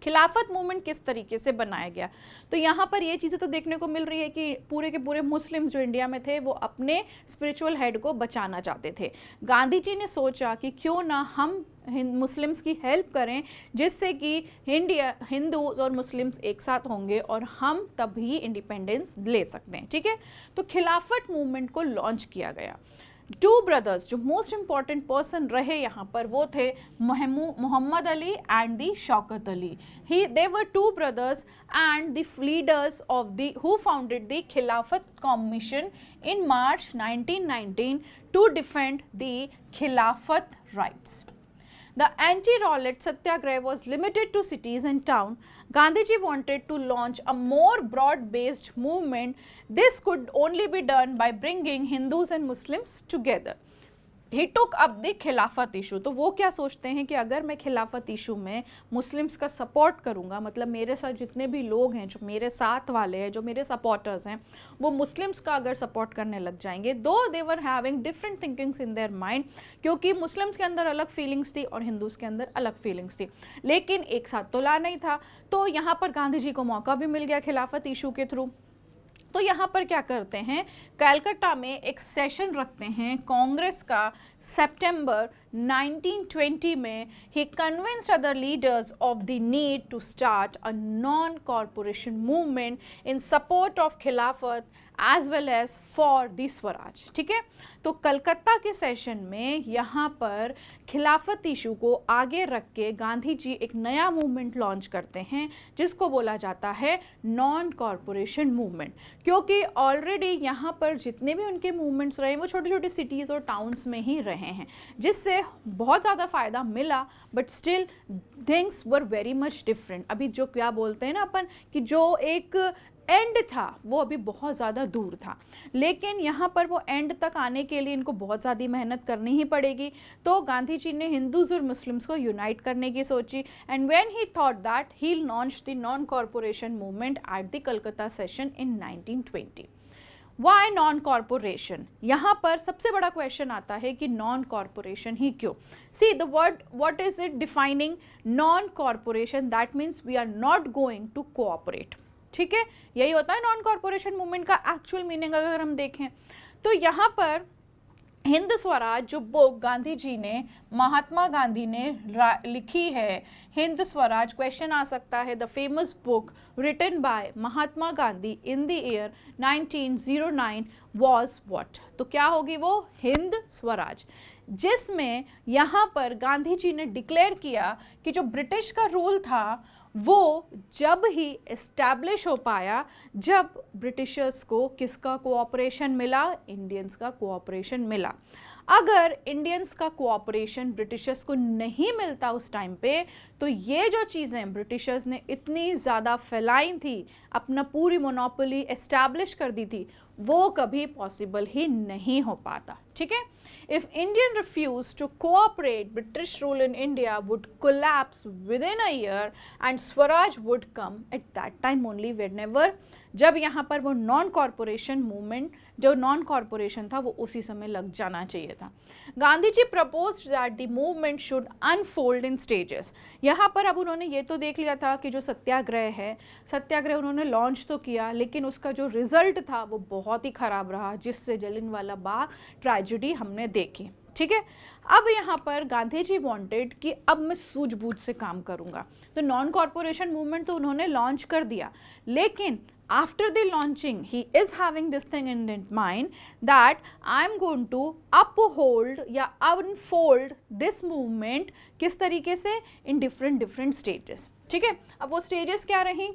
खिलाफत मूवमेंट किस तरीके से बनाया गया, तो यहाँ पर ये चीज़ें तो देखने को मिल रही है कि पूरे के पूरे मुस्लिम्स जो इंडिया में थे वो अपने स्पिरिचुअल हेड को बचाना चाहते थे। गांधी जी ने सोचा कि क्यों ना हम मुस्लिम्स की हेल्प करें, जिससे कि हिंदूज और मुस्लिम्स एक साथ होंगे और हम तभी इंडिपेंडेंस ले सकते हैं। ठीक है, तो खिलाफत मूवमेंट को लॉन्च किया गया। टू ब्रदर्स, जो मोस्ट इंपॉर्टेंट पर्सन रहे यहाँ पर वो थे Mohammad Ali and the Shaukat Ali. They were two brothers and the leaders of the who founded the Khilafat commission in March 1919 to defend the Khilafat rights. The anti-rowlatt satyagraha was limited to cities and town. Gandhiji wanted to launch a more broad-based movement. This could only be done by bringing Hindus and Muslims together. He took up the खिलाफत issue. तो वो क्या सोचते हैं कि अगर मैं खिलाफत इशू में मुस्लिम्स का सपोर्ट करूँगा, मतलब मेरे साथ जितने भी लोग हैं, जो मेरे साथ वाले हैं, जो मेरे सपोर्टर्स हैं, वो मुस्लिम्स का अगर सपोर्ट करने लग जाएंगे, though they were having different thinkings in their mind, क्योंकि मुस्लिम्स के अंदर अलग फीलिंग्स थी और हिंदूज़ के अंदर अलग फीलिंग्स थी, लेकिन एक साथ तो ला नहीं था. तो यहाँ पर गांधी जी को मौका भी मिल गया खिलाफत इशू के थ्रू. तो यहाँ पर क्या करते हैं, कलकत्ता में एक सेशन रखते हैं कांग्रेस का सितंबर 1920 में. He convinced other leaders of the need to start a non corporation movement in support of Khilafat as well as for the swaraj. ठीक है, तो कलकत्ता के सेशन में यहाँ पर खिलाफत इशू को आगे रख के गांधी जी एक नया मूवमेंट लॉन्च करते हैं जिसको बोला जाता है नॉन कॉरपोरेशन मूवमेंट. क्योंकि ऑलरेडी यहाँ पर जितने भी उनके मूवमेंट्स रहे वो छोटी छोटी सिटीज़ और टाउन्स में ही रहे हैं, जिससे बहुत ज़्यादा फ़ायदा मिला, but still things were very much different. अभी जो क्या बोलते हैं ना अपन कि जो एक एंड था वो अभी बहुत ज़्यादा दूर था, लेकिन यहाँ पर वो एंड तक आने के लिए इनको बहुत ज़्यादा मेहनत करनी ही पड़ेगी. तो गांधी जी ने हिंदूज़ और मुस्लिम्स को यूनाइट करने की सोची, and when he thought that he launch the non corporation movement at the Calcutta session in 1920. Why non corporation? यहाँ पर सबसे बड़ा क्वेश्चन आता है कि नॉन कॉरपोरेशन ही क्यों. See the word, what is it defining non corporation? That means we are not going to cooperate. ठीक है, यही होता है नॉन कॉरपोरेशन मूवमेंट का एक्चुअल मीनिंग अगर हम देखें. तो यहाँ पर हिंद स्वराज जो बुक गांधी जी ने, महात्मा गांधी ने लिखी है, हिंद स्वराज, क्वेश्चन आ सकता है, the famous book written by Mahatma Gandhi in the year 1909 was what? तो क्या होगी वो? हिंद स्वराज, जिसमें यहाँ पर गांधी जी ने डिक्लेयर किया कि जो ब्रिटिश का रूल था वो जब ही इस्टेब्लिश हो पाया जब ब्रिटिशर्स को किसका कोऑपरेशन मिला? इंडियंस का कोऑपरेशन मिला. अगर इंडियंस का कोऑपरेशन ब्रिटिशर्स को नहीं मिलता उस टाइम पे, तो ये जो चीज़ें ब्रिटिशर्स ने इतनी ज़्यादा फैलाई थी, अपना पूरी मोनोपोली एस्टैब्लिश कर दी थी, वो कभी पॉसिबल ही नहीं हो पाता. ठीक है, if Indian refused to cooperate, British rule in India would collapse within a year and Swaraj would come at that time only, whenever, जब यहाँ पर वो नॉन कॉरपोरेशन मूवमेंट, जो नॉन कॉरपोरेशन था वो उसी समय लग जाना चाहिए था. Gandhi ji proposed that the movement should unfold in stages. यहाँ पर अब उन्होंने ये तो देख लिया था कि जो सत्याग्रह है, सत्याग्रह उन्होंने लॉन्च तो किया, लेकिन उसका जो रिजल्ट था वो बहुत ही ख़राब रहा, जिससे जलियांवाला बाग ट्रेजेडी हमने देखी. ठीक है, अब यहाँ पर गांधी जी वांटेड कि अब मैं सूझबूझ से काम करूँगा. तो नॉन कॉरपोरेशन मूवमेंट तो उन्होंने लॉन्च कर दिया, लेकिन after the launching he is having this thing in mind that I am going to uphold या unfold this movement. किस तरीके से? in different stages. ठीक है, अब वो stages क्या रही?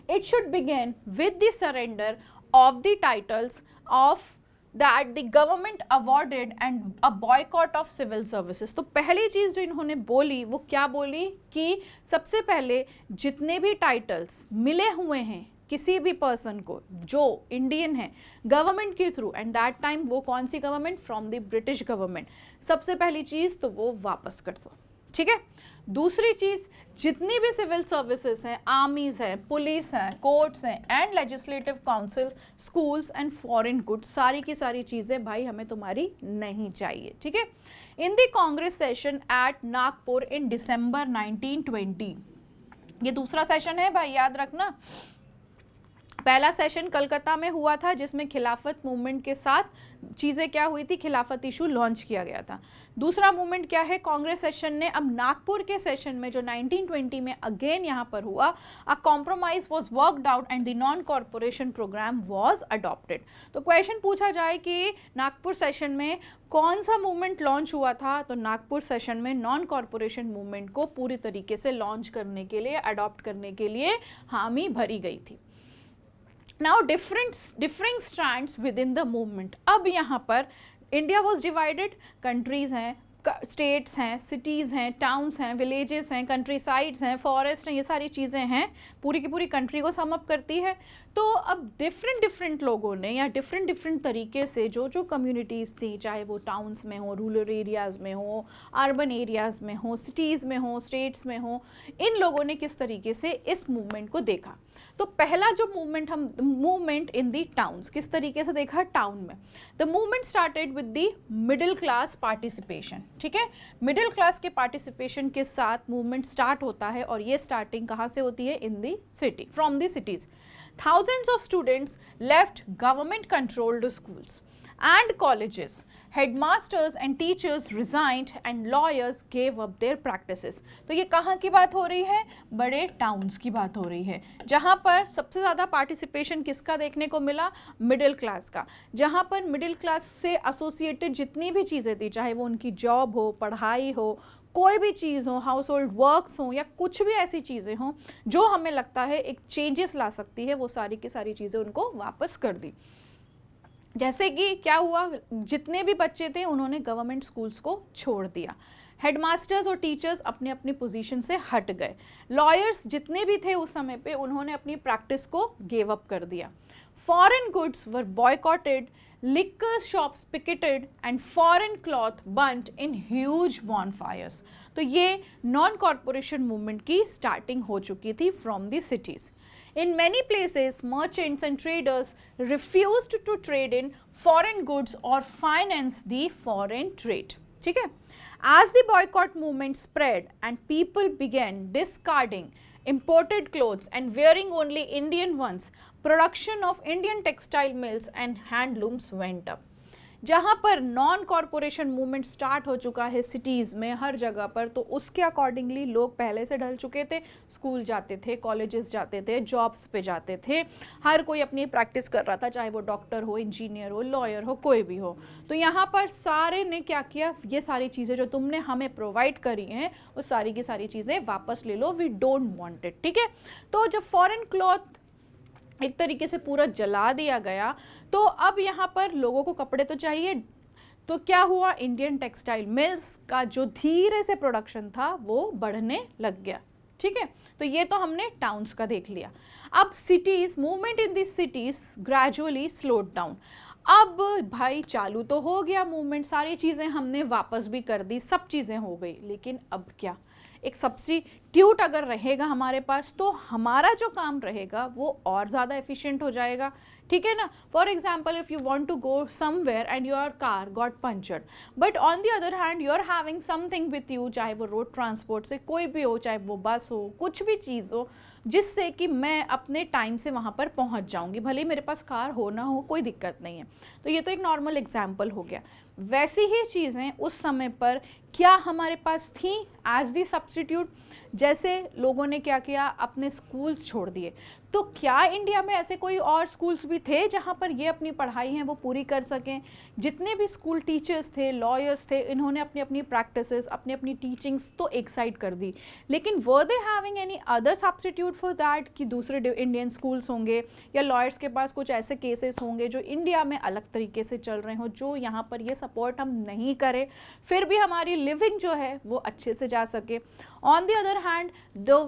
It should begin with the surrender of the titles of that the government awarded and a boycott of civil services. तो पहली चीज़ जो इन्होंने बोली वो क्या बोली कि सबसे पहले जितने भी टाइटल्स मिले हुए हैं किसी भी पर्सन को जो इंडियन है गवर्नमेंट के थ्रू, एंड दैट टाइम वो कौन सी government? From the British government. सबसे पहली चीज़ तो वो वापस कर दो. ठीक है, दूसरी चीज़ जितनी भी सिविल सर्विसेज हैं, आर्मीज़ हैं, पुलिस हैं, कोर्ट्स हैं, and legislative council, schools and foreign goods, सारी की सारी चीज़ें भाई हमें तुम्हारी नहीं चाहिए. ठीक है, in the Congress session at Nagpur in December 1920, ये दूसरा सेशन है भाई, याद रखना. पहला सेशन कलकत्ता में हुआ था जिसमें खिलाफत मूवमेंट के साथ चीज़ें क्या हुई थी, खिलाफत इशू लॉन्च किया गया था। दूसरा मूवमेंट क्या है, कांग्रेस सेशन ने अब नागपुर के सेशन में जो 1920 में अगेन यहाँ पर हुआ, a compromise was worked out and the non corporation programme was adopted. तो क्वेश्चन पूछा जाए कि नागपुर सेशन में कौन सा मूवमेंट लॉन्च हुआ था, तो नागपुर सेशन में नॉन कॉर्पोरेशन मूवमेंट को पूरी तरीके से लॉन्च करने के लिए, अडॉप्ट करने के लिए हामी भरी गई थी। Now differing strands with in the movement. अब यहाँ पर इंडिया वॉज डिवाइडेड, कंट्रीज हैं, स्टेट्स हैं, सिटीज़ हैं, टाउन्स हैं, विलेजेस हैं, कंट्री साइड्स हैं, फॉरेस्ट हैं, ये सारी चीज़ें हैं, पूरी की पूरी कंट्री को सम अप करती है। तो अब डिफरेंट लोगों ने या डिफरेंट तरीके से जो कम्युनिटीज़ थी, चाहे वो टाउन्स में हो, रूरल एरियाज़ में हो, अर्बन एरियाज़ में हो, सिटीज़ में हो, स्टेट्स में हो, इन लोगों ने किस तरीके से इस मूवमेंट को देखा। तो पहला जो मूवमेंट इन दी टाउन्स, किस तरीके से देखा टाउन में। The movement started with the middle class participation. ठीक है, मिडिल क्लास के पार्टिसिपेशन के साथ मूवमेंट स्टार्ट होता है, और ये स्टार्टिंग कहाँ से होती है, in the city, from the cities. Thousands of students left government controlled schools and colleges. Headmasters and teachers resigned and lawyers gave up their practices. तो ये कहाँ की बात हो रही है, बड़े टाउन्स की बात हो रही है, जहाँ पर सबसे ज़्यादा पार्टिसिपेशन किसका देखने को मिला, मिडिल क्लास का। जहाँ पर मिडिल क्लास से एसोसिएटेड जितनी भी चीज़ें थी, चाहे वो उनकी जॉब हो, पढ़ाई हो, कोई भी चीज़ हो, हाउस होल्ड वर्क्स हो, या कुछ भी ऐसी चीज़ें हों जो हमें लगता है एक चेंजेस ला सकती है, वो सारी की सारी चीज़ें उनको वापस कर दी। जैसे कि क्या हुआ, जितने भी बच्चे थे उन्होंने गवर्नमेंट स्कूल्स को छोड़ दिया, हेडमास्टर्स और टीचर्स अपने अपनी पोजीशन से हट गए, लॉयर्स जितने भी थे उस समय पे उन्होंने अपनी प्रैक्टिस को गिव अप कर दिया, foreign goods were boycotted, liquor shops picketed and foreign cloth burnt in huge bonfires। तो ये नॉन कॉर्पोरेशन मूवमेंट की स्टार्टिंग हो चुकी थी from the cities. In many places, merchants and traders refused to trade in foreign goods or finance the foreign trade। ठीक है, as the boycott movement spread and people began discarding imported clothes and wearing only Indian ones, production of Indian textile mills and handlooms went up। जहाँ पर non corporation movement start हो चुका है cities में हर जगह पर, तो उसके अकॉर्डिंगली लोग पहले से ढल चुके थे, स्कूल जाते थे, कॉलेजेस जाते थे, जॉब्स पे जाते थे, हर कोई अपनी प्रैक्टिस कर रहा था, चाहे वो डॉक्टर हो, इंजीनियर हो, लॉयर हो, कोई भी हो। तो यहाँ पर सारे ने क्या किया, ये सारी चीज़ें जो तुमने हमें प्रोवाइड करी हैं वो सारी की सारी चीज़ें वापस ले लो, वी डोंट वांट इट। ठीक है, तो जब फॉरेन क्लॉथ एक तरीके से पूरा जला दिया गया, तो अब यहाँ पर लोगों को कपड़े तो चाहिए, तो क्या हुआ, इंडियन टेक्सटाइल मिल्स का जो धीरे से प्रोडक्शन था वो बढ़ने लग गया। ठीक है, तो ये तो हमने टाउन्स का देख लिया। अब cities, movement in this cities gradually slowed down. अब भाई चालू तो हो गया मूवमेंट, सारी चीज़ें हमने वापस भी कर दी, सब चीज़ें हो गई, लेकिन अब क्या, एक सब्स्टिट्यूट अगर रहेगा हमारे पास तो हमारा जो काम रहेगा वो और ज़्यादा एफिशिएंट हो जाएगा। ठीक है ना, for example if you want to go somewhere and your car got punctured, but on the other hand you are having something with you, चाहे वो रोड ट्रांसपोर्ट से कोई भी हो, चाहे वो बस हो, कुछ भी चीज़ हो, जिससे कि मैं अपने टाइम से वहाँ पर पहुँच जाऊँगी, भले ही मेरे पास कार हो ना हो, कोई दिक्कत नहीं है। तो ये तो एक नॉर्मल एग्जाम्पल हो गया। वैसी ही चीज़ें उस समय पर क्या हमारे पास थी एज दी सब्स्टिट्यूट। जैसे लोगों ने क्या किया, अपने स्कूल्स छोड़ दिए, तो क्या इंडिया में ऐसे कोई और स्कूल्स भी थे जहाँ पर ये अपनी पढ़ाई है वो पूरी कर सकें। जितने भी स्कूल टीचर्स थे, लॉयर्स थे, इन्होंने अपनी अपनी प्रैक्टिसेस, अपनी अपनी टीचिंग्स तो एक साइड कर दी, लेकिन were they having any other substitute for that कि दूसरे इंडियन स्कूल्स होंगे या लॉयर्स के पास कुछ ऐसे केसेस होंगे जो इंडिया में अलग तरीके से चल रहे हों, जो यहाँ पर ये सपोर्ट हम नहीं करें, फिर भी हमारी लिविंग जो है वो अच्छे से जा सके। ऑन द अदर हैंड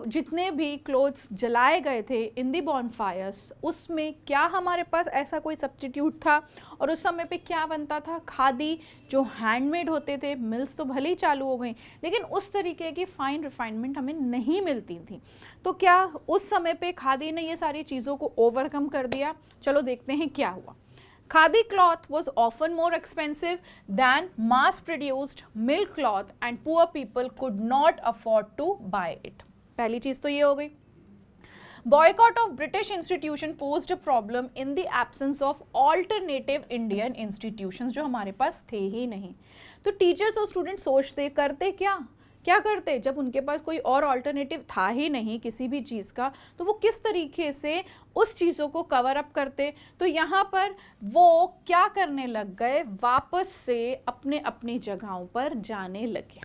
जितने भी क्लोथ्स जलाए गए थे इन दी बॉनफायर्स, उसमें क्या हमारे पास ऐसा कोई सब्स्टिट्यूट था। और उस समय पे क्या बनता था, खादी जो हैंडमेड होते थे, मिल्स तो भले ही चालू हो गई, लेकिन उस तरीके की फाइन रिफाइनमेंट हमें नहीं मिलती थी। तो क्या उस समय पे खादी ने ये सारी चीज़ों को ओवरकम कर दिया। चलो देखते हैं क्या हुआ। Khadi cloth was often more expensive than mass-produced milk cloth and poor people could not afford to buy it। पहली चीज़ तो ये हो गई। Boycott of British institution posed a problem in the absence of alternative Indian institutions, जो हमारे पास थे ही नहीं। तो टीचर्स और स्टूडेंट्स सोचते करते क्या करते, जब उनके पास कोई और ऑल्टरनेटिव था ही नहीं किसी भी चीज़ का, तो वो किस तरीके से उस चीज़ों को कवर अप करते। तो यहाँ पर वो क्या करने लग गए, वापस से अपने अपनी जगहों पर जाने लगे,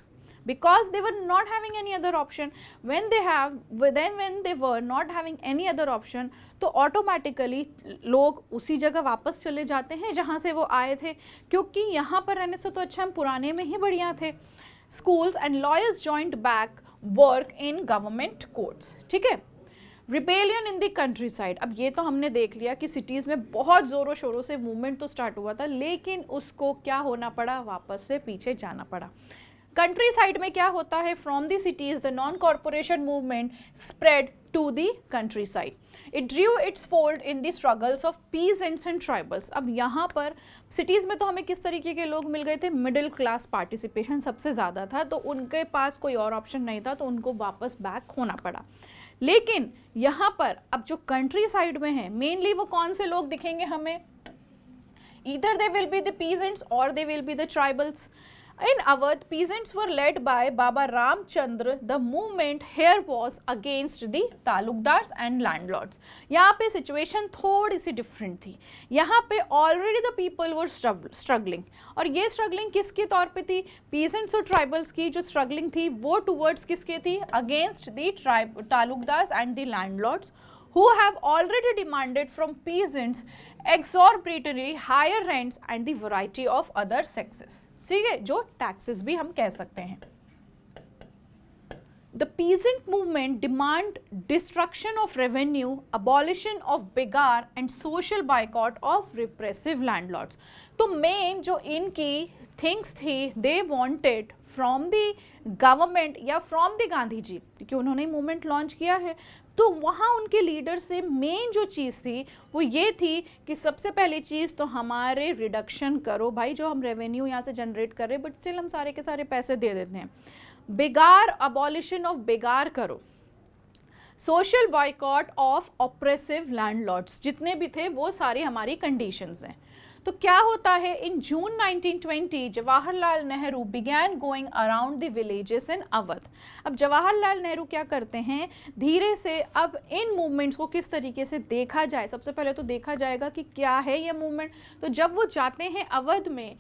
because they were not having any other option. When they were not having any other option, तो ऑटोमेटिकली लोग उसी जगह वापस चले जाते हैं जहाँ से वो आए थे, क्योंकि यहाँ पर रहने से तो अच्छा हम पुराने में ही बढ़िया थे। Schools and lawyers joined back work in government courts, ठीक है। Rebellion in the country side, अब ये तो हमने देख लिया कि सिटीज़ में बहुत ज़ोरों शोरों से मूवमेंट तो स्टार्ट हुआ था, लेकिन उसको क्या होना पड़ा, वापस से पीछे जाना पड़ा। कंट्री साइड में क्या होता है, from the cities the non corporation movement spread to the countryside. It drew its fold in the struggles of peasants and tribals. अब यहाँ पर सिटीज़ में तो हमें किस तरीके के लोग मिल गए थे, मिडिल क्लास पार्टिसिपेशन सबसे ज़्यादा था, तो उनके पास कोई और ऑप्शन नहीं था, तो उनको वापस बैक होना पड़ा। लेकिन यहाँ पर अब जो कंट्री साइड में है, मेनली वो कौन से लोग दिखेंगे हमें, either they will be the peasants or they will be the tribals. In Awadh, peasants were led by Baba Ramchandra. The movement here was against the taluqdars and landlords. यहाँ पे सिचुएशन थोड़ी सी डिफरेंट थी। यहाँ पे already the people were struggling, और ये struggling किसके तौर पे थी, पीजेंट्स और ट्राइबल्स की जो स्ट्रगलिंग थी वो टूवर्ड्स किसके थी, against the taluqdars and the landlords who have already demanded from peasants exorbitantly higher rents and the variety of other sexes, ठीक है, जो टैक्सेस भी हम कह सकते हैं। The peasant movement demand destruction of revenue, abolition of bigar and social boycott of repressive landlords. तो main जो इनकी थिंग्स थी, they wanted from the government या फ्रॉम द गांधी जी, क्योंकि उन्होंने मूवमेंट लॉन्च किया है, तो वहाँ उनके लीडर से मेन जो चीज़ थी वो ये थी कि सबसे पहली चीज़ तो हमारे रिडक्शन करो भाई, जो हम रेवेन्यू यहाँ से जनरेट कर रहे हैं बट स्टिल हम सारे के सारे पैसे दे देते हैं। बेगार, अबॉलिशन ऑफ बेगार करो। Social boycott of oppressive landlords, जितने भी थे वो सारी हमारी कंडीशंस हैं। तो क्या होता है, इन जून 1920 Jawaharlal Nehru began going around the villages in Awadh. अब जवाहरलाल नेहरू क्या करते हैं, धीरे से अब इन मूवमेंट्स को किस तरीके से देखा जाए, सबसे पहले तो देखा जाएगा कि क्या है ये मूवमेंट। तो जब वो जाते हैं अवध में,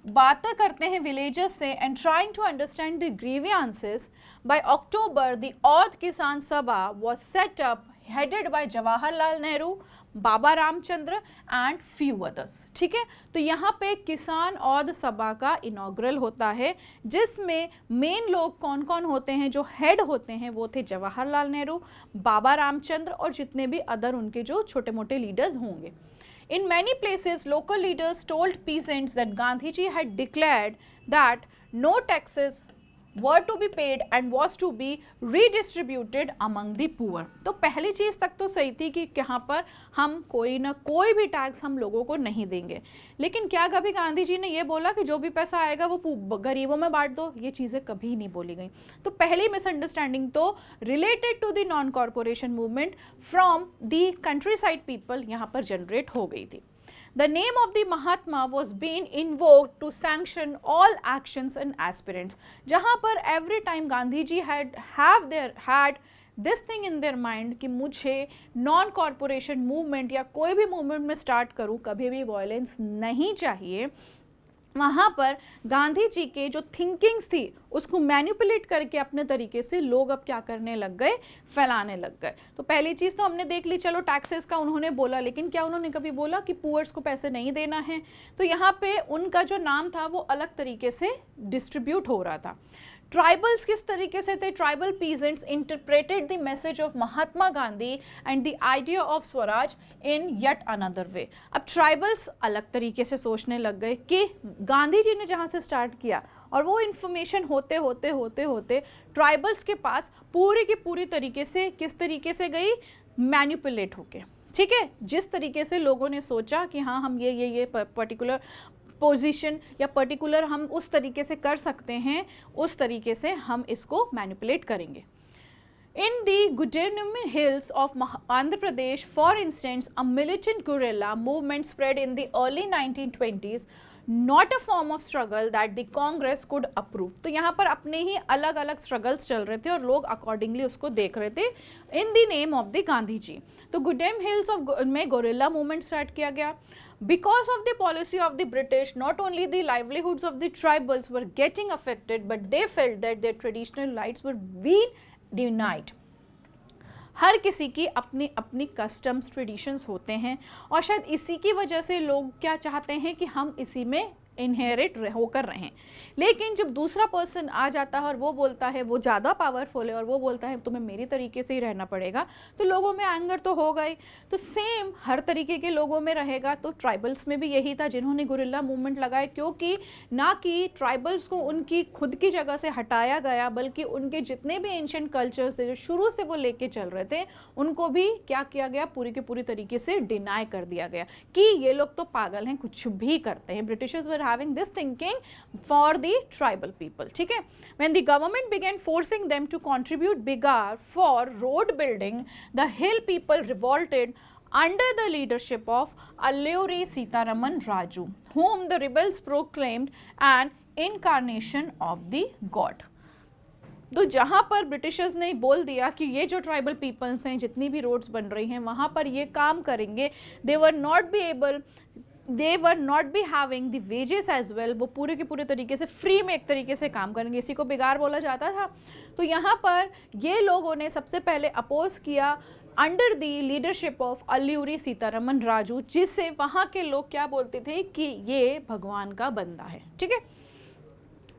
बातें करते हैं विलेजर्स से and trying to understand the grievances, by October the Oudh Kisan Sabha was set up headed by Jawaharlal Nehru, Baba Ramchandra and few others, ठीक है। तो यहाँ पे किसान औध सभा का इनॉग्रल होता है, जिसमें मेन लोग कौन कौन होते हैं, जो हेड होते हैं वो थे जवाहरलाल नेहरू, बाबा रामचंद्र और जितने भी अदर उनके जो छोटे मोटे लीडर्स होंगे। In many places, local leaders told peasants that Gandhiji had declared that no taxes were to be paid and was to be redistributed among the poor. तो पहली चीज़ तक तो सही थी कि यहाँ पर हम कोई ना कोई भी टैक्स हम लोगों को नहीं देंगे, लेकिन क्या कभी गांधी जी ने ये बोला कि जो भी पैसा आएगा वो गरीबों में बांट दो, ये चीज़ें कभी नहीं बोली गई। तो पहली मिसअंडरस्टैंडिंग तो related to the non corporation movement from the countryside people यहाँ पर जनरेट हो गई थी। The name of the Mahatma was being invoked to sanction all actions and aspirants. जहाँ पर every time Gandhi ji had this thing in their mind कि मुझे non corporation movement या कोई भी मूवमेंट में स्टार्ट करूँ, कभी भी वायलेंस नहीं चाहिए, वहाँ पर गांधी जी के जो थिंकिंग्स थी उसको मैनिपुलेट करके अपने तरीके से लोग अब क्या करने लग गए, फैलाने लग गए। तो पहली चीज़ तो हमने देख ली, चलो टैक्सेस का उन्होंने बोला, लेकिन क्या उन्होंने कभी बोला कि पुअर्स को पैसे नहीं देना है। तो यहाँ पे उनका जो नाम था वो अलग तरीके से डिस्ट्रीब्यूट हो रहा था। ट्राइबल्स किस तरीके से थे, tribal peasants interpreted the message of Mahatma Gandhi and the idea of Swaraj in yet another way. अब ट्राइबल्स अलग तरीके से सोचने लग गए कि गांधी जी ने जहाँ से स्टार्ट किया, और वो इन्फॉर्मेशन होते होते होते होते ट्राइबल्स के पास पूरी की पूरी तरीके से किस तरीके से गई, मैनिपुलेट होके, ठीक है। जिस तरीके से लोगों ने सोचा कि हाँ हम ये पर्टिकुलर पोजीशन या पर्टिकुलर हम उस तरीके से कर सकते हैं, उस तरीके से हम इसको मैनिपुलेट करेंगे। In the Gudenum Hills of Andhra Pradesh, for instance, a militant guerrilla movement spread in the early 1920s, not a form of struggle that the Congress could approve. तो यहाँ पर अपने ही अलग अलग स्ट्रगल्स चल रहे थे और लोग अकॉर्डिंगली उसको देख रहे थे in the name of the Gandhi ji. तो गुडेम हिल्स ऑफ में गोरिल्ला मूवमेंट स्टार्ट किया गया. Because of the policy of the British, not only the livelihoods of the tribals were getting affected, but they felt that their traditional rights were being denied. हर किसी की अपनी अपनी customs traditions होते हैं और शायद इसी की वजह से लोग क्या चाहते हैं कि हम इसी में इनहेरिट होकर रहें. लेकिन जब दूसरा पर्सन आ जाता है और वो बोलता है, वो ज़्यादा पावरफुल है और वो बोलता है तुम्हें मेरी तरीके से ही रहना पड़ेगा, तो लोगों में एंगर तो होगा ही. तो सेम हर तरीके के लोगों में रहेगा. तो ट्राइबल्स में भी यही था जिन्होंने गुरिल्ला मूवमेंट लगाए, क्योंकि ना कि ट्राइबल्स को उनकी खुद की जगह से हटाया गया, बल्कि उनके जितने भी एंशिएंट कल्चर्स थे जो शुरू से वो लेके चल रहे थे, उनको भी क्या किया गया, पूरी के पूरी तरीके से डिनाई कर दिया गया कि ये लोग तो पागल हैं, कुछ भी करते हैं. Britishers were having this thinking for the tribal people. ठीक है. When the government began forcing them to contribute bigger for road building, the hill people revolted under the leadership of Alluri Sitaraman Raju, whom the rebels proclaimed an incarnation of the god. तो जहाँ पर Britishers ने बोल दिया कि ये जो tribal peoples हैं, जितनी भी रोड्स बन रही हैं वहाँ पर ये काम करेंगे, they were not be having the wages as well. वो पूरे के पूरे तरीके से फ्री में एक तरीके से काम करेंगे, इसी को बिगाड़ बोला जाता था. तो यहाँ पर ये लोगों ने सबसे पहले अपोज किया under the leadership of Alluri Sitharaman Raju, जिससे वहाँ के लोग क्या बोलते थे कि ये भगवान का बंदा है. ठीक है.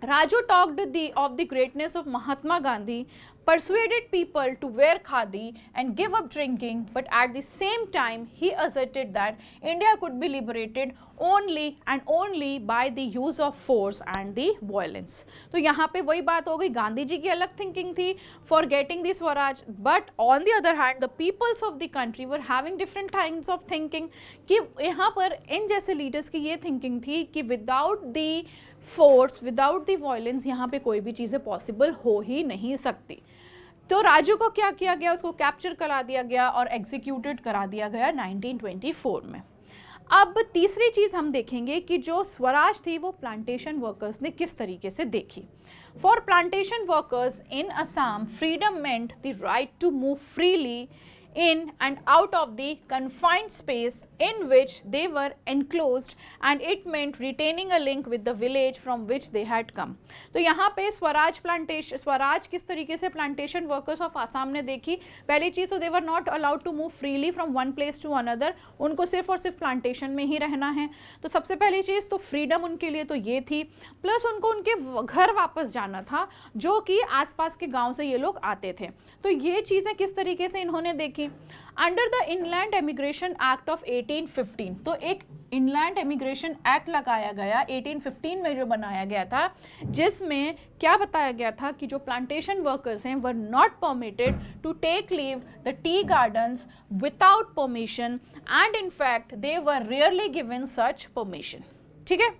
Raju talked of the greatness of Mahatma Gandhi, persuaded people to wear khadi and give up drinking, but at the same time he asserted that India could be liberated only and only by the use of force and the violence. तो यहाँ पे वही बात हो गई, गांधी जी की अलग thinking थी for getting the Swaraj, but on the other hand the peoples of the country were having different kinds of thinking. कि यहाँ पर इन जैसे लीडर्स की ये थिंकिंग थी कि without the force, without the violence यहाँ पे कोई भी चीज़ें पॉसिबल हो ही नहीं सकती. तो राजू को क्या किया गया, उसको कैप्चर करा दिया गया और एग्जीक्यूटेड करा दिया गया 1924 में. अब तीसरी चीज़ हम देखेंगे कि जो स्वराज थी वो प्लांटेशन वर्कर्स ने किस तरीके से देखी. For plantation workers in Assam, freedom meant the right to move freely in and out of the confined space in which they were enclosed, and it meant retaining a link with the village from which they had come. तो यहाँ पे स्वराज किस तरीके से plantation workers of Assam ने देखी. पहली चीज़ तो they were not allowed to move freely from one place to another, उनको सिर्फ और सिर्फ प्लांटेशन में ही रहना है. तो सबसे पहली चीज़ तो फ्रीडम उनके लिए तो ये थी, प्लस उनको उनके घर वापस जाना था जो कि आसपास के गाँव से ये लोग आते थे. तो ये चीज़ें किस तरीके से इन्होंने देखी. Under the inland emigration act of 1815, तो एक इनलैंड एमिग्रेशन एक्ट लगाया गया 1815 में जो बनाया गया था, जिसमें क्या बताया गया था कि जो प्लांटेशन वर्कर्स हैं were not permitted to take leave the tea gardens without permission, and in fact they were rarely given such permission. ठीक है.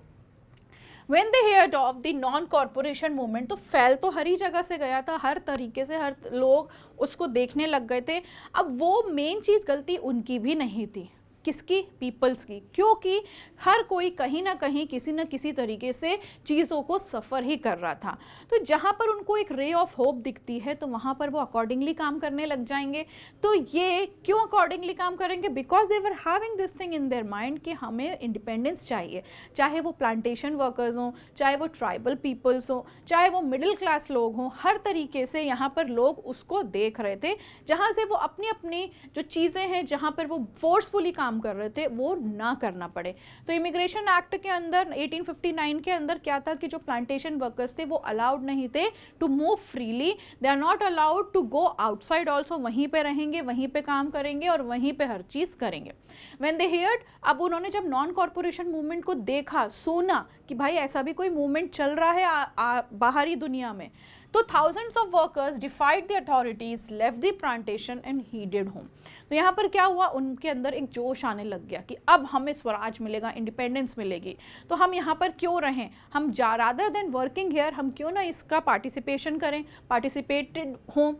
When they heard of the non-corporation movement, तो फैल तो हर ही जगह से गया था, हर तरीके से हर लोग उसको देखने लग गए थे. अब वो मेन चीज़ गलती उनकी भी नहीं थी, किसकी, पीपल्स की, क्योंकि हर कोई कहीं ना कहीं किसी न किसी तरीके से चीज़ों को सफ़र ही कर रहा था. तो जहाँ पर उनको एक रे ऑफ होप दिखती है तो वहाँ पर वो अकॉर्डिंगली काम करने लग जाएंगे. तो ये क्यों अकॉर्डिंगली काम करेंगे, because they were having this thing in their mind कि हमें इंडिपेंडेंस चाहिए, चाहे वो प्लांटेशन वर्कर्स हों, चाहे वो ट्राइबल पीपल्स हों, चाहे वो मिडिल क्लास लोग हों, हर तरीके से यहाँ पर लोग उसको देख रहे थे, जहाँ से वो अपनी अपनी जो चीज़ें हैं जहाँ पर वो फोर्सफुली काम कर रहे थे वो ना करना पड़े. तो इमिग्रेशन एक्ट के अंदर 1859 के अंदर क्या था कि जो प्लांटेशन वर्कर्स थे वो अलाउड नहीं थे to move freely, they are not allowed to go outside also, वहीं पे रहेंगे, वहीं पे काम करेंगे और वहीं पे हर चीज़ करेंगे. व्हेन दे हियर्ड, अब उन्होंने जब नॉन कॉर्पोरेशन मूवमेंट को देखा, सुना कि भाई ऐसा भी कोई मूवमेंट चल रहा है बाहरी दुनिया में, तो thousands of workers defied the authorities, left the plantation and headed home. तो यहाँ पर क्या हुआ, उनके अंदर एक जोश आने लग गया कि अब हमें स्वराज मिलेगा, इंडिपेंडेंस मिलेगी, तो हम यहाँ पर क्यों रहें, हम रादर देन वर्किंग हियर हम क्यों ना इसका पार्टिसिपेशन करें, पार्टिसिपेटेड हों.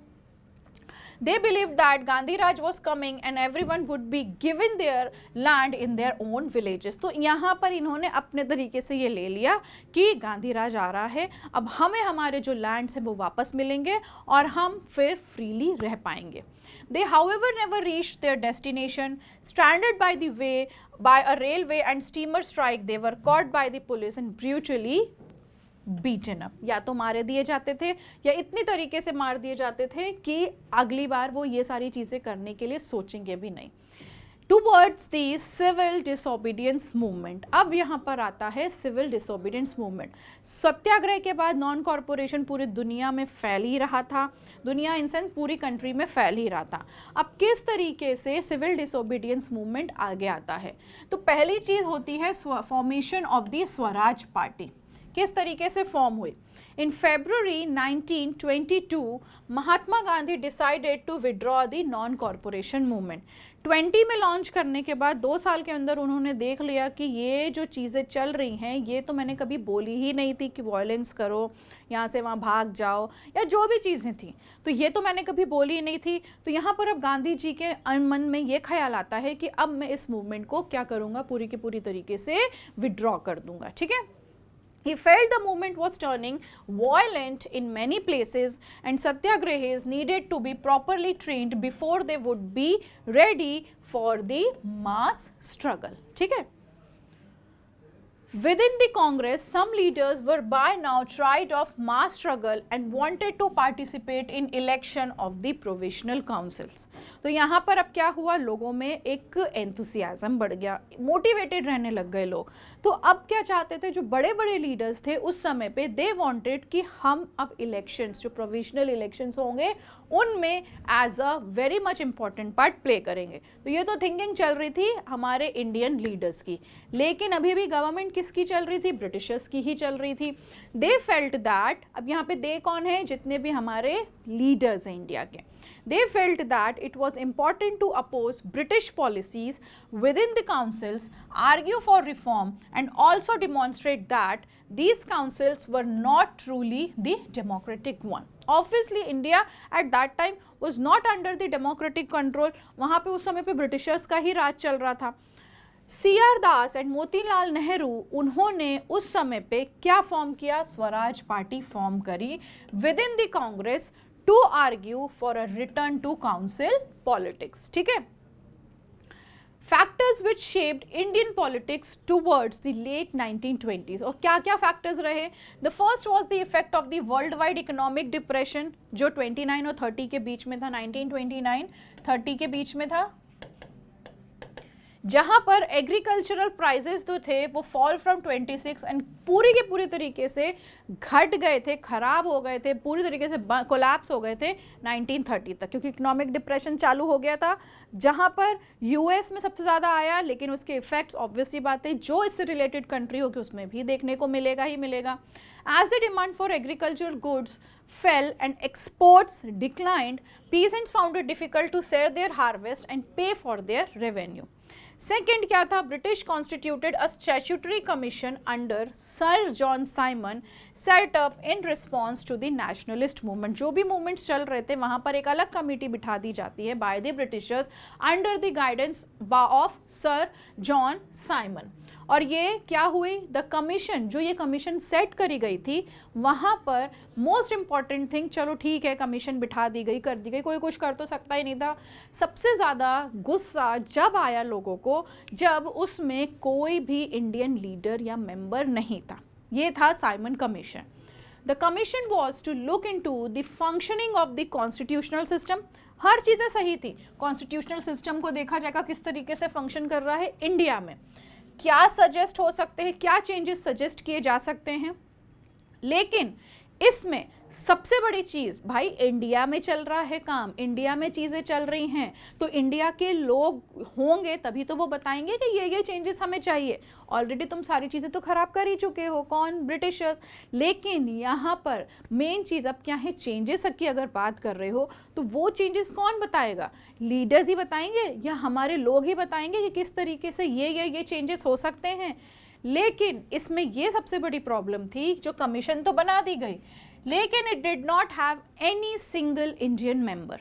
They believed that Gandhi Raj was coming and everyone would be given their land in their own villages. तो यहाँ पर इन्होंने अपने तरीके से ये ले लिया कि गांधी राज आ रहा है, अब हमें हमारे जो लैंड्स हैं वो वापस मिलेंगे और हम फिर फ्रीली रह पाएंगे. They however never reached their destination. Stranded by the way by a railway and steamer strike, they were caught by the police and brutally beaten up. या तो मारे दिए जाते थे या इतनी तरीके से मार दिए जाते थे कि अगली बार वो ये सारी चीज़ें करने के लिए सोचेंगे भी नहीं. Towards the civil disobedience movement. अब यहाँ पर आता है civil disobedience movement. सत्याग्रह के बाद नॉन कॉरपोरेशन पूरी दुनिया में फैल ही रहा था, दुनिया इन सेंस पूरी कंट्री में फैल ही रहा था. अब किस तरीके से सिविल डिसोबीडियंस मूवमेंट आगे आता है? तो पहली चीज़ होती है formation of the Swaraj party. किस तरीके से फॉर्म हुई? In February 1922, Mahatma Gandhi decided to withdraw the non corporation movement. 20 में लॉन्च करने के बाद 2 साल के अंदर उन्होंने देख लिया कि ये जो चीज़ें चल रही हैं ये तो मैंने कभी बोली ही नहीं थी कि वॉयलेंस करो, यहाँ से वहाँ भाग जाओ या जो भी चीज़ें थी, तो ये तो मैंने कभी बोली ही नहीं थी. तो यहाँ पर अब गांधी जी के मन में ये ख्याल आता है कि अब मैं इस मूवमेंट को क्या करूँगा, पूरी की पूरी तरीके से विड्रॉ कर दूँगा. ठीक है. He felt the movement was turning violent in many places and satyagrahis needed to be properly trained before they would be ready for the mass struggle. ठीक है. Within the Congress, some leaders were by now tired of mass struggle and wanted to participate in election of the provisional councils. तो यहाँ पर अब क्या हुआ, लोगों में एक एंथुसियाज्म बढ़ गया, मोटिवेटेड रहने लग गए लोग. तो अब क्या चाहते थे जो बड़े बड़े लीडर्स थे उस समय पे, दे वांटेड कि हम अब इलेक्शंस, जो प्रोविजनल इलेक्शंस होंगे उनमें as a very much important part play करेंगे. तो ये तो थिंकिंग चल रही थी हमारे इंडियन लीडर्स की, लेकिन अभी भी गवर्नमेंट किसकी चल रही थी? ब्रिटिशर्स की ही चल रही थी. दे फेल्ट दैट, अब यहाँ पे दे कौन है? जितने भी हमारे लीडर्स हैं इंडिया के. They felt that it was important to oppose British policies within the councils, argue for reform, and also demonstrate that these councils were not truly the democratic one. Obviously, India at that time was not under the democratic control. वहाँ पे उस समय पे Britishers का ही राज चल रहा था. C.R. Das and Motilal Nehru, उन्होंने उस समय पे क्या फॉर्म किया? स्वराज पार्टी फॉर्म करी with in the Congress to argue for a return to council politics. ठीक है. Factors which shaped Indian politics towards the late 1920s. और क्या क्या factors रहे? The first was the effect of the worldwide economic depression, जो 29 और 30 के बीच में था. 1929-30 के बीच में था, जहाँ पर एग्रीकल्चरल प्राइजेस जो थे वो फॉल फ्रॉम 26 एंड पूरी के पूरी तरीके से घट गए थे, खराब हो गए थे, पूरी तरीके से कोलैप्स हो गए थे 1930 तक, क्योंकि इकोनॉमिक डिप्रेशन चालू हो गया था, जहाँ पर यूएस में सबसे ज़्यादा आया, लेकिन उसके इफेक्ट्स ऑब्वियसली बात है जो इससे रिलेटेड कंट्री होगी उसमें भी देखने को मिलेगा ही मिलेगा. As the demand for agricultural goods fell and exports declined, peasants found it difficult to sell their harvest and pay for their revenue. Second क्या था? British constituted a statutory commission under sir John Simon set up in response to the nationalist movement. जो भी movements चल रहे थे वहाँ पर एक अलग कमेटी बिठा दी जाती है by the Britishers under the guidance of sir John Simon. और ये क्या हुई? द कमीशन, जो ये कमीशन सेट करी गई थी, वहाँ पर मोस्ट इम्पॉर्टेंट थिंग, चलो ठीक है कमीशन बिठा दी गई, कर दी गई, कोई कुछ कर तो सकता ही नहीं था. सबसे ज़्यादा गुस्सा जब आया लोगों को, जब उसमें कोई भी इंडियन लीडर या मेंबर नहीं था. ये था Simon Commission. The commission was to look into the functioning of the constitutional system. हर चीज़ें सही थी, कॉन्स्टिट्यूशनल सिस्टम को देखा जाएगा किस तरीके से फंक्शन कर रहा है इंडिया में, क्या सजेस्ट हो सकते हैं, क्या चेंजेस सजेस्ट किए जा सकते हैं. लेकिन इसमें सबसे बड़ी चीज़, भाई इंडिया में चल रहा है काम, इंडिया में चीज़ें चल रही हैं, तो इंडिया के लोग होंगे तभी तो वो बताएंगे कि ये चेंजेस हमें चाहिए. ऑलरेडी तुम सारी चीज़ें तो ख़राब कर ही चुके हो, कौन? ब्रिटिशर्स. लेकिन यहाँ पर मेन चीज़ अब क्या है? चेंजेस की अगर बात कर रहे हो तो वो चेंजेस कौन बताएगा? लीडर्स ही बताएंगे या हमारे लोग ही बताएंगे कि किस तरीके से ये चेंजेस हो सकते हैं. लेकिन इसमें ये सबसे बड़ी प्रॉब्लम थी, जो कमीशन तो बना दी गई लेकिन it did not have any single Indian member.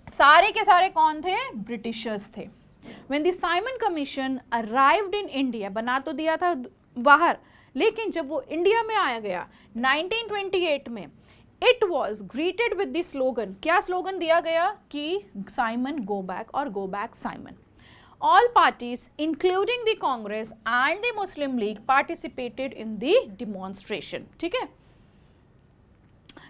सारे के सारे कौन थे? ब्रिटिशर्स थे। When the Simon Commission arrived in India, बना तो दिया था बाहर, लेकिन जब वो इंडिया में आया गया 1928 में, it was greeted with the slogan, क्या स्लोगन दिया गया कि साइमन गो बैक और go back Simon. All parties, including the Congress and the Muslim League, participated in the demonstration. ठीक है।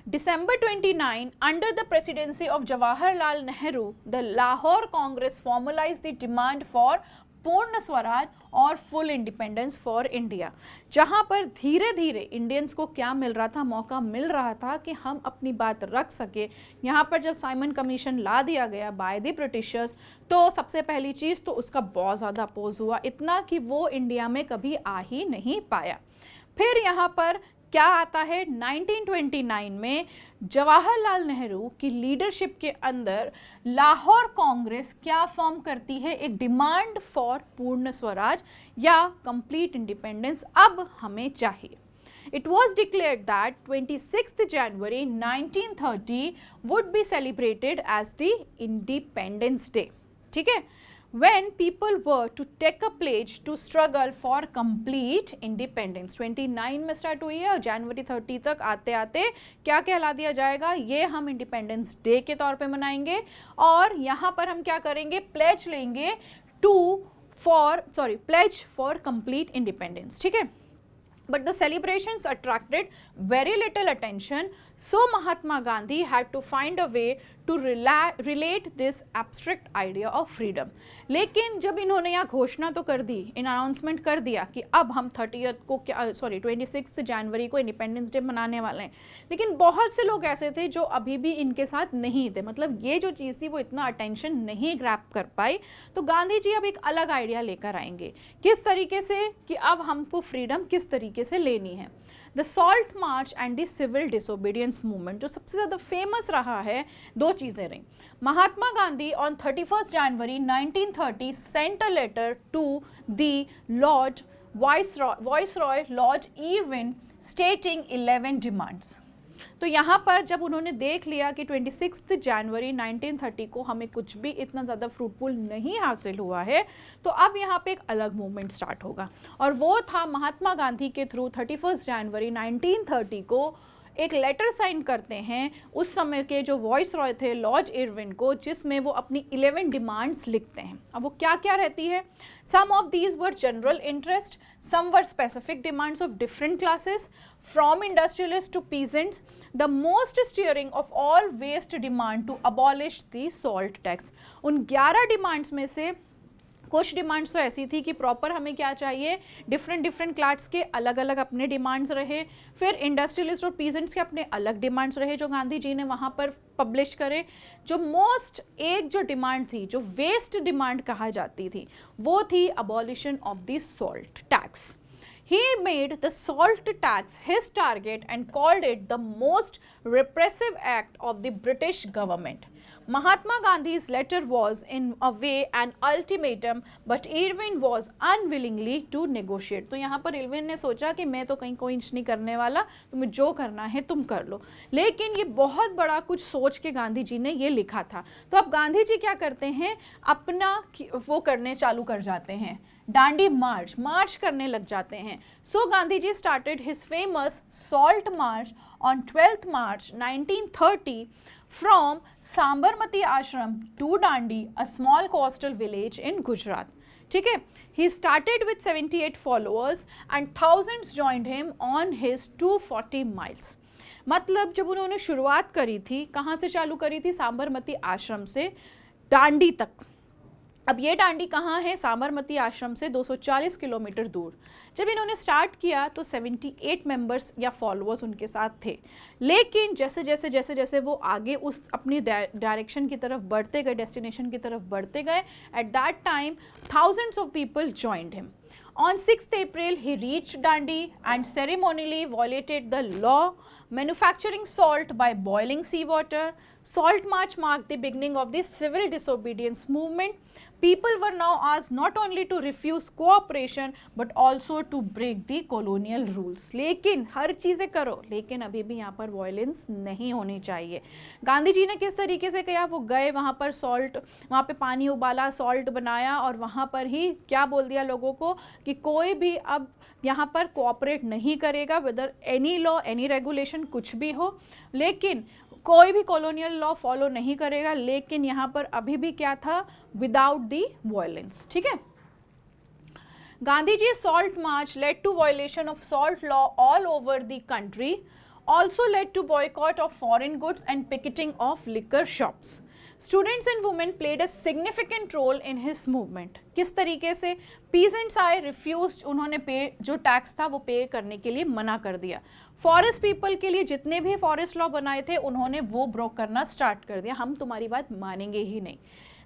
December 29, under the presidency of Jawaharlal Nehru, the Lahore Congress formalized the demand for पूर्ण स्वराज और full independence for India, जहां पर धीरे धीरे Indians को क्या मिल रहा था? मौका मिल रहा था कि हम अपनी बात रख सके। यहाँ पर जब साइमन कमीशन ला दिया गया बाय द ब्रिटिशर्स, तो सबसे पहली चीज़ तो उसका बहुत ज़्यादा अपोज हुआ, इतना कि वो इंडिया में कभी आ ही नहीं पाया। फिर यहाँ पर क्या आता है? 1929 में जवाहरलाल नेहरू की लीडरशिप के अंदर लाहौर कांग्रेस क्या फॉर्म करती है? एक डिमांड फॉर पूर्ण स्वराज या कंप्लीट इंडिपेंडेंस अब हमें चाहिए। It was declared that 26th January 1930 would be celebrated as the Independence Day. ठीक है? When people were to take a pledge to struggle for complete independence. 29 में स्टार्ट हुई है और जनवरी 30 तक आते आते क्या कहला दिया जाएगा? ये हम इंडिपेंडेंस डे के तौर पे मनाएंगे और यहाँ पर हम क्या करेंगे? प्लेज लेंगे प्लेज फॉर कंप्लीट इंडिपेंडेंस। ठीक है। But the celebrations attracted very little attention, so Mahatma Gandhi had to find a way to relate this abstract idea of freedom. लेकिन जब इन्होंने यहाँ घोषणा तो कर दी, इन अनाउंसमेंट कर दिया कि अब हम 26 जनवरी को इंडिपेंडेंस डे मनाने वाले हैं, लेकिन बहुत से लोग ऐसे थे जो अभी भी इनके साथ नहीं थे, मतलब ये जो चीज़ थी वो इतना अटेंशन नहीं ग्रैब कर पाई। तो गांधी जी अब एक अलग आइडिया लेकर आएंगे, किस तरीके से कि अब हमको फ्रीडम किस तरीके से लेनी है। The salt march and the civil disobedience movement, जो सबसे ज़्यादा फेमस रहा है, दो चीज़ें रही। Mahatma Gandhi on 31 January 1930 sent a letter to the lord viceroy lord Irwin stating 11 demands. तो यहाँ पर जब उन्होंने देख लिया कि 26 जनवरी 1930 को हमें कुछ भी इतना ज़्यादा फ्रूटफुल नहीं हासिल हुआ है, तो अब यहाँ पे एक अलग मूवमेंट स्टार्ट होगा और वो था महात्मा गांधी के थ्रू 31 जनवरी 1930 को एक लेटर साइन करते हैं उस समय के जो वॉइस रॉय थे लॉर्ड इरविन को, जिसमें वो अपनी 11 डिमांड्स लिखते हैं। अब वो क्या क्या रहती है? Some of these were general interest, some were specific demands of different classes from industrialist to peasants, the most steering of all was the demand to abolish the salt tax. उन 11 डिमांड्स में से कुछ डिमांड्स तो ऐसी थी कि proper हमें क्या चाहिए, डिफरेंट क्लास के अलग अलग अपने डिमांड्स रहे, फिर इंडस्ट्रियलिस्ट और पीजेंट्स के अपने अलग डिमांड्स रहे जो गांधी जी ने वहाँ पर पब्लिश करे। जो मोस्ट एक जो डिमांड थी, जो वेस्ट डिमांड कहा जाती थी, वो थी abolition of the salt tax. He made the salt tax his target and called it the most repressive act of the British government. Mahatma Gandhi's letter was in a way an ultimatum, but Irwin was unwillingly to negotiate. तो यहाँ पर Irwin ने सोचा कि मैं तो कहीं कोई इंच नहीं करने वाला, तुम्हें जो करना है तुम कर लो। लेकिन ये बहुत बड़ा कुछ सोच के गांधी जी ने ये लिखा था। तो अब गांधी जी क्या करते हैं, अपना वो करने चालू कर जाते हैं, डांडी मार्च करने लग जाते हैं। So Gandhi ji started his famous salt march on 12th March 1930 from Sabarmati ashram to Dandi, a small coastal village in Gujarat. ठीक है। He started with 78 followers and thousands joined him on his 240 miles. मतलब जब उन्होंने शुरुआत करी थी, कहाँ से चालू करी थी? सांबरमती आश्रम से डांडी तक। अब ये डांडी कहाँ है? साबरमती आश्रम से 240 किलोमीटर दूर। जब इन्होंने स्टार्ट किया तो 78 मेंबर्स या फॉलोअर्स उनके साथ थे, लेकिन जैसे जैसे वो आगे उस अपनी डायरेक्शन की तरफ बढ़ते गए, डेस्टिनेशन की तरफ बढ़ते गए, eight that time thousands of people joined him. On 6th April, he reached Dandi and ceremonially violated the law manufacturing salt by boiling seawater. Salt March marked the beginning of the civil disobedience movement. People were now asked not only to refuse cooperation but also to break the colonial rules. लेकिन हर चीज़ें करो, लेकिन अभी भी यहाँ पर violence नहीं होनी चाहिए. गांधी जी ने किस तरीके से किया, वो गए वहाँ पर वहाँ पे पानी उबाला, सॉल्ट बनाया और वहाँ पर ही क्या बोल दिया लोगों को कि कोई भी अब यहाँ पर कोऑपरेट नहीं करेगा, whether any law any regulation कुछ भी हो, लेकिन कोई भी कॉलोनियल लॉ फॉलो नहीं करेगा. लेकिन यहाँ पर अभी भी क्या था, विदाउट दी वायलेंस. ठीक है. Gandhi ji salt march led to violation of salt law all over the country, also led to boycott of foreign goods and picketing of liquor shops. Students and women played a significant role in his movement. किस तरीके से, peasants आए, refuse, उन्होंने पे जो tax था वो पे करने के लिए मना कर दिया. फॉरेस्ट पीपल के लिए जितने भी फॉरेस्ट लॉ बनाए थे उन्होंने वो ब्रोक करना स्टार्ट कर दिया, हम तुम्हारी बात मानेंगे ही नहीं.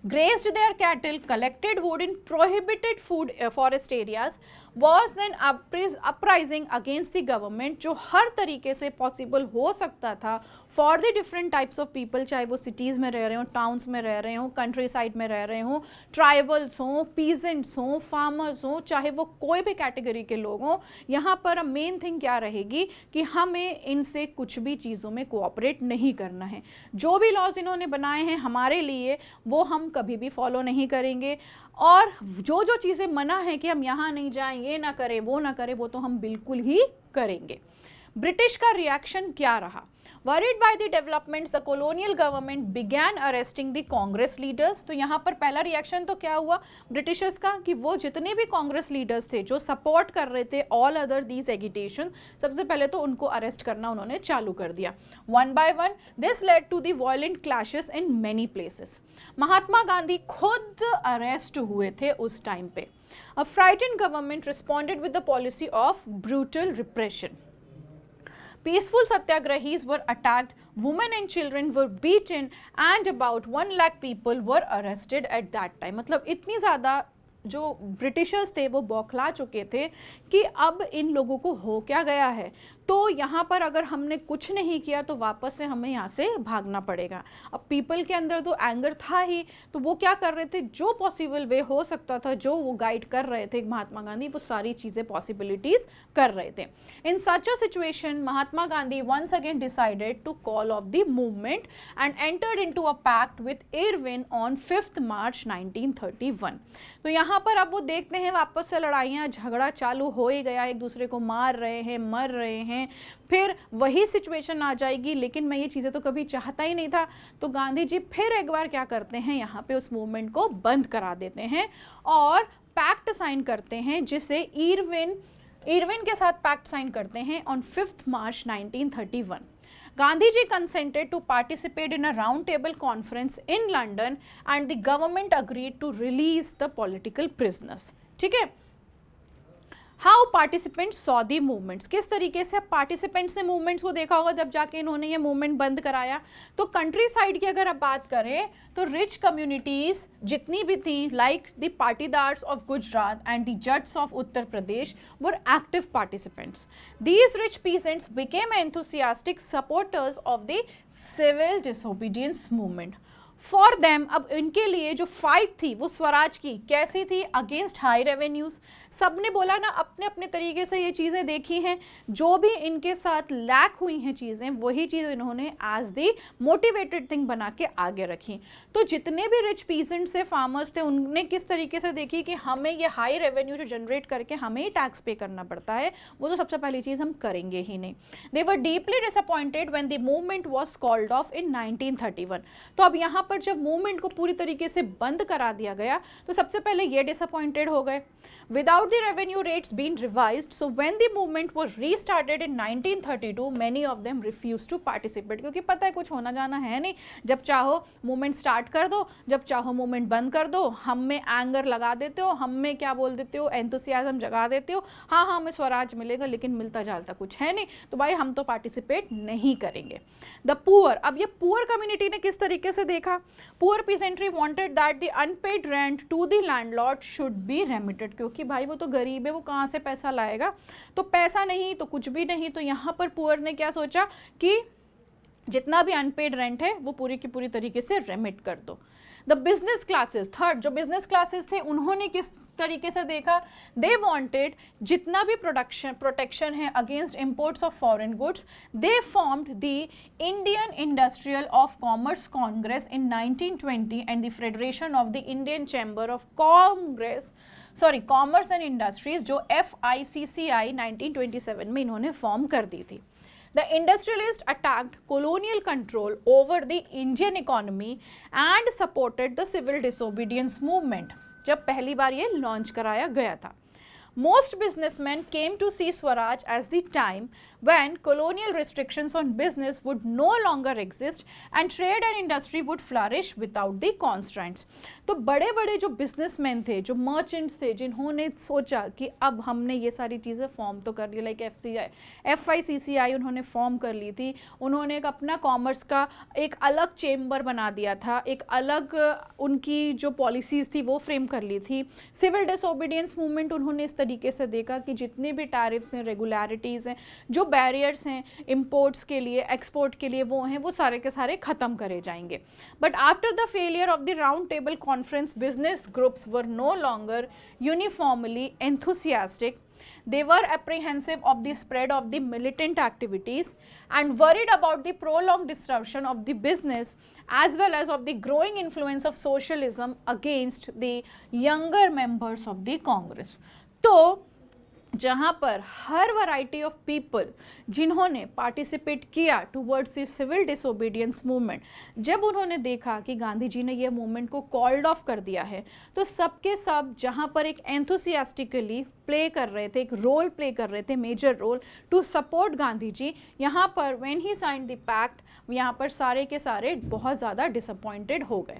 Grazed their cattle, collected wood in prohibited food forest areas, was then uprising against the government, जो हर तरीके से पॉसिबल हो सकता था for the different types of people, चाहे वो सिटीज़ में रह रहे हो, टाउन्स में रह रहे हो, कंट्री साइड में रह रहे हो, ट्राइबल्स हों, पीजेंट्स हों, फार्मर्स हों, चाहे वो कोई भी कैटेगरी के लोग हों. यहाँ पर मेन थिंग क्या रहेगी कि हमें इनसे कुछ भी चीज़ों में कोऑपरेट नहीं करना है. जो भी लॉज इन्होंने बनाए हैं हमारे लिए वो हम कभी भी फॉलो नहीं करेंगे, और जो जो चीज़ें मना है कि हम यहाँ नहीं जाएं, ये ना करें, वो ना करें, वो तो हम बिल्कुल ही करेंगे. ब्रिटिश का रिएक्शन क्या रहा? Worried by the developments, the colonial government began arresting the Congress leaders. तो यहाँ पर पहला रिएक्शन तो क्या हुआ ब्रिटिशर्स का कि वो जितने भी कांग्रेस लीडर्स थे जो सपोर्ट कर रहे थे ऑल अदर दीज एगिटेशन, सबसे पहले तो उनको अरेस्ट करना उन्होंने चालू कर दिया. One by one this led to the violent clashes in many places. Mahatma Gandhi खुद अरेस्ट हुए थे उस टाइम पे. A frightened government responded with the policy of brutal repression. Peaceful satyagrahis were attacked, women and children were beaten, and about 1 lakh people were arrested at that time. मतलब इतनी ज़्यादा जो Britishers थे वो बौखला चुके थे कि अब इन लोगों को हो क्या गया है. तो यहाँ पर अगर हमने कुछ नहीं किया तो वापस से हमें यहाँ से भागना पड़ेगा. अब पीपल के अंदर तो एंगर था ही, तो वो क्या कर रहे थे, जो पॉसिबल वे हो सकता था, जो वो गाइड कर रहे थे महात्मा गांधी, वो सारी चीज़ें पॉसिबिलिटीज़ कर रहे थे. In such a situation Mahatma Gandhi once again decided to call off the movement and entered into a pact with Irwin on 5 March 1931. तो यहाँ पर अब वो देखते हैं वापस से लड़ाइयाँ झगड़ा चालू हो ही गया, एक दूसरे को मार रहे हैं, मर रहे हैं, फिर वही सिचुएशन आ जाएगी. लेकिन मैं ये चीज़ें तो कभी चाहता ही नहीं था. तो गांधी जी फिर एक बार क्या करते हैं, यहाँ पे उस मूवमेंट को बंद करा देते हैं और पैक्ट साइन करते हैं, जिसे इरविन के साथ पैक्ट साइन करते हैं on 5 March 1931. Gandhi ji consented to participate in a round table conference in London and the government agreed to release the political prisoners. ठीक है. How participants saw the movements, किस तरीके से participants ने movements को देखा होगा जब जाके इन्होंने ये मूवमेंट बंद कराया. तो कंट्री साइड की अगर आप बात करें तो रिच कम्युनिटीज़ जितनी भी थी, like the Patidars of Gujarat and the Jats of Uttar Pradesh, were active participants. These rich peasants became enthusiastic supporters of the civil disobedience movement. For them, अब इनके लिए जो फाइट थी वो स्वराज की कैसी थी, अगेंस्ट हाई रेवेन्यूज़. सब ने बोला ना, अपने अपने तरीके से ये चीज़ें देखी हैं, जो भी इनके साथ लैक हुई हैं चीज़ें, वही चीज़ इन्होंने एज दी मोटिवेटेड थिंग बना के आगे रखी. तो जितने भी रिच पीसेंट्स से फार्मर्स थे, उनने किस तरीके से देखी कि हमें ये हाई रेवेन्यू जो जनरेट करके हमें ही टैक्स पे करना पड़ता है, वो तो सबसे पहली चीज़ हम करेंगे ही नहीं. They were deeply disappointed when the movement was called off in 1931. तो अब यहाँ पर जब मूवमेंट को पूरी तरीके से बंद करा दिया गया तो सबसे पहले ये डिसअपॉइंटेड हो गए. Without the revenue rates being revised, so when the movement was restarted in 1932, many of them refused to participate. क्योंकि पता है कुछ होना जाना है नहीं, जब चाहो मूवमेंट स्टार्ट कर दो, जब चाहो मूवमेंट बंद कर दो, हम में एंगर लगा देते हो, हम में क्या बोल देते हो, एंथुसियाज्म जगा देते हो, हाँ हाँ हमें स्वराज मिलेगा, लेकिन मिलता जालता कुछ है नहीं, तो भाई हम तो पार्टिसिपेट नहीं करेंगे. द पुअर, अब ये पुअर कम्युनिटी ने किस तरीके से देखा, poor peasantry wanted that the unpaid rent to the landlord should be remitted. क्योंकि भाई वो तो गरीब है, वो कहाँ से पैसा लाएगा, तो पैसा नहीं तो कुछ भी नहीं. तो यहाँ पर पुअर ने क्या सोचा कि जितना भी अनपेड रेंट है वो पूरी की पूरी तरीके से रेमिट कर दो. द बिजनेस क्लासेस, थर्ड जो बिजनेस क्लासेस थे उन्होंने किस तरीके से देखा, दे वांटेड जितना भी प्रोटेक्शन है against imports of foreign goods, they formed the Indian industrial of commerce Congress in 1920 and the federation of the Indian chamber of commerce and industries, जो FICCI 1927 में इन्होंने फॉर्म कर दी थी. The industrialists attacked colonial control over the Indian economy and supported the civil disobedience movement. जब पहली बार ये launch कराया गया था. Most businessmen came to see Swaraj as the time when colonial restrictions on business would no longer exist and trade and industry would flourish without the constraints. तो बड़े बड़े जो बिजनेसमैन थे, जो मर्चेंट्स थे, जिन्होंने सोचा कि अब हमने ये सारी चीज़ें फॉर्म तो कर ली, लाइक FICCI उन्होंने फॉर्म कर ली थी, उन्होंने एक अपना कॉमर्स का एक अलग चेम्बर बना दिया था, एक अलग उनकी जो पॉलिसीज़ थी वो फ्रेम कर ली थी. सिविल डिसोबीडियंस मूवमेंट उन्होंने इस तरीके से देखा कि जितने भी टैरिफ्स हैं, रेगुलरिटीज़ हैं, जो बैरियर्स हैं इंपोर्ट्स के लिए, एक्सपोर्ट के लिए, वो हैं, वो सारे के सारे ख़त्म करे जाएंगे. But after the failure of the round table conference, business groups were no longer uniformly enthusiastic. They were apprehensive of the spread of the militant activities and worried about the prolonged disruption of the business as well as of the growing influence of socialism against the younger members of the Congress. तो जहाँ पर हर variety of people जिन्होंने participate किया towards the civil disobedience movement, जब उन्होंने देखा कि गांधी जी ने ये मूवमेंट को कॉल्ड ऑफ कर दिया है, तो सबके सब जहाँ पर एक एंथुसियास्टिकली प्ले कर रहे थे, एक रोल प्ले कर रहे थे, major role to support Gandhi ji, यहाँ पर when he signed the pact, यहाँ पर सारे के सारे बहुत ज़्यादा डिसअपॉइंटेड हो गए.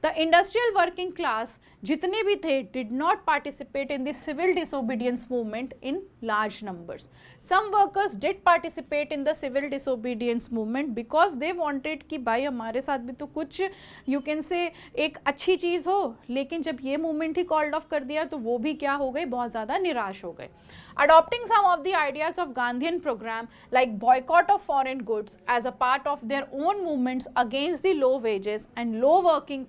द इंडस्ट्रियल वर्किंग क्लास जितने भी थे did not participate in the civil disobedience movement in large numbers. Some workers did participate in the civil disobedience movement because they wanted कि भाई हमारे साथ भी तो कुछ you can say एक अच्छी चीज़ हो, लेकिन जब ये movement ही called off कर दिया तो वो भी क्या हो गए, बहुत ज़्यादा निराश हो गए. Adopting some of the ideas of Gandhian program like boycott of foreign goods as a part of their own movements against the low wages and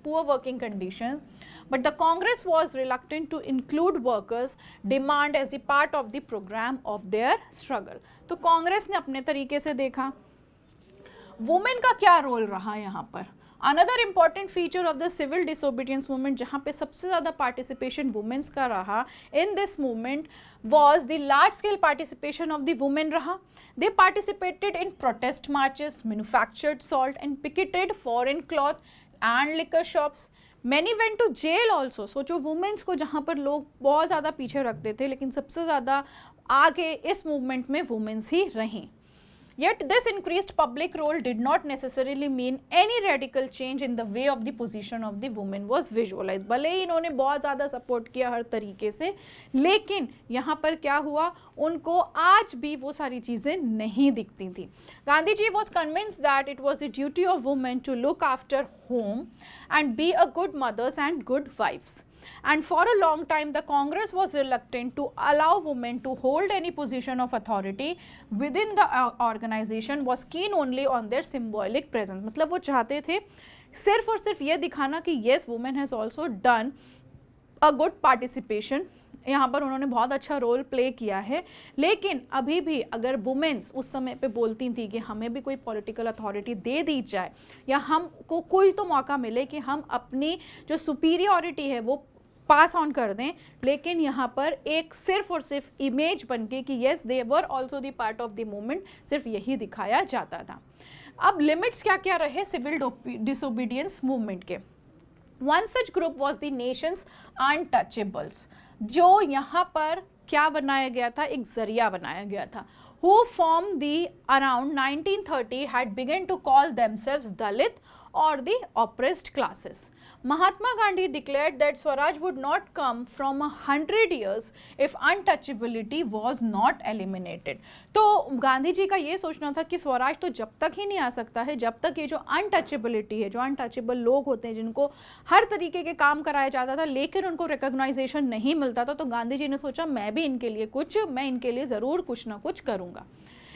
poor working conditions, but the Congress was reluctant to include workers' demand as a part of the program of their struggle. तो कांग्रेस ने अपने तरीके से देखा. Women का क्या role रहा यहाँ पर? Another important feature of the civil disobedience movement, जहाँ पे सबसे ज़्यादा participation women's का रहा in this movement, was the large scale participation of the women रहा. They participated in protest marches, manufactured salt and picketed foreign cloth and liquor shops. Many went to jail also. सोचो women's को जहाँ पर लोग बहुत ज़्यादा पीछे रखते थे, लेकिन सबसे ज़्यादा आगे इस मूवमेंट में वुमेन्स ही रहीं. Yet this increased public role did not necessarily mean any radical change in the way of the position of the women was visualized. भले ही इन्होंने बहुत ज़्यादा सपोर्ट किया हर तरीके से, लेकिन यहाँ पर क्या हुआ, उनको आज भी वो सारी चीज़ें नहीं दिखती थी. Gandhi ji was convinced that it was the duty of women to look after home and be a good mothers and good wives. And for a long time the Congress was reluctant to allow women to hold any position of authority within the organization, was keen only on their symbolic presence. मतलब वो चाहते थे सिर्फ और सिर्फ ये दिखाना कि yes, women has also done a good participation. यहाँ पर उन्होंने बहुत अच्छा रोल प्ले किया है, लेकिन अभी भी अगर वुमेन्स उस समय पे बोलती थी कि हमें भी कोई पॉलिटिकल अथॉरिटी दे दी जाए या हमको कोई तो मौका मिले कि हम अपनी जो सुपीरियॉरिटी है वो पास ऑन कर दें, लेकिन यहाँ पर एक सिर्फ और सिर्फ इमेज बन के कि yes they were also the part of the movement, सिर्फ यही दिखाया जाता था. अब लिमिट्स क्या क्या रहे सिविल डिसोबीडियंस मूवमेंट के? One such group was the Nations untouchables, जो यहाँ पर क्या बनाया गया था, एक जरिया बनाया गया था. Who from the around 1930 had begun to call themselves Dalit or the oppressed classes. Mahatma Gandhi declared that Swaraj would not come from 100 years if untouchability was not eliminated. तो गांधी जी का ये सोचना था कि स्वराज तो जब तक ही नहीं आ सकता है जब तक ये जो अनटचेबिलिटी है, जो अनटचेबल लोग होते हैं जिनको हर तरीके के काम कराया जाता था लेकिन उनको रिकॉग्नाइजेशन नहीं मिलता था, तो गांधी जी ने सोचा मैं भी इनके लिए मैं इनके लिए ज़रूर कुछ ना कुछ करूँगा.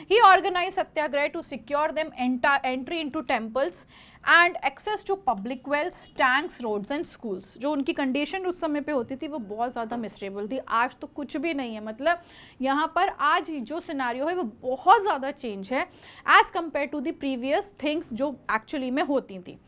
He organized satyagraha to secure them entry into temples and access to public wells, tanks, roads and schools. जो उनकी कंडीशन उस समय पे होती थी वो बहुत ज़्यादा मिसरेबल थी, आज तो कुछ भी नहीं है। मतलब यहाँ पर आज जो सिनारियो है वो बहुत ज़्यादा चेंज है as compare to the previous things जो एक्चुअली में होती थी।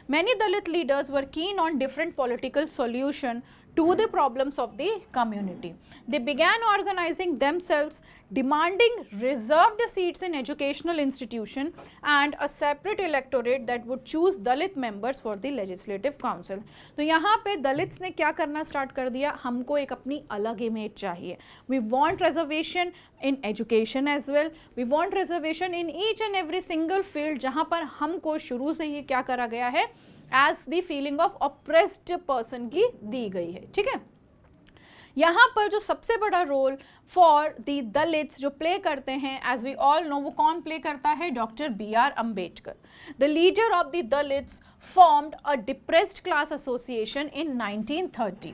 Many Dalit leaders were keen on different political solution to the problems of the community. They began organizing themselves, demanding reserved seats in educational institution and a separate electorate that would choose Dalit members for the legislative council. तो यहाँ पे Dalits ने क्या करना start कर दिया, हमको एक अपनी अलग इमेज चाहिए. We want reservation in education as well. We want reservation in each and every single field जहाँ पर हमको शुरू से ही क्या करा गया है, as the feeling of oppressed person की दी गई है. ठीक है, यहाँ पर जो सबसे बड़ा रोल फॉर द दलित्स जो प्ले करते हैं, एज वी ऑल नो, वो कौन प्ले करता है, doctor B.R. Ambedkar. The leader of the Dalits formed a depressed class association in 1930.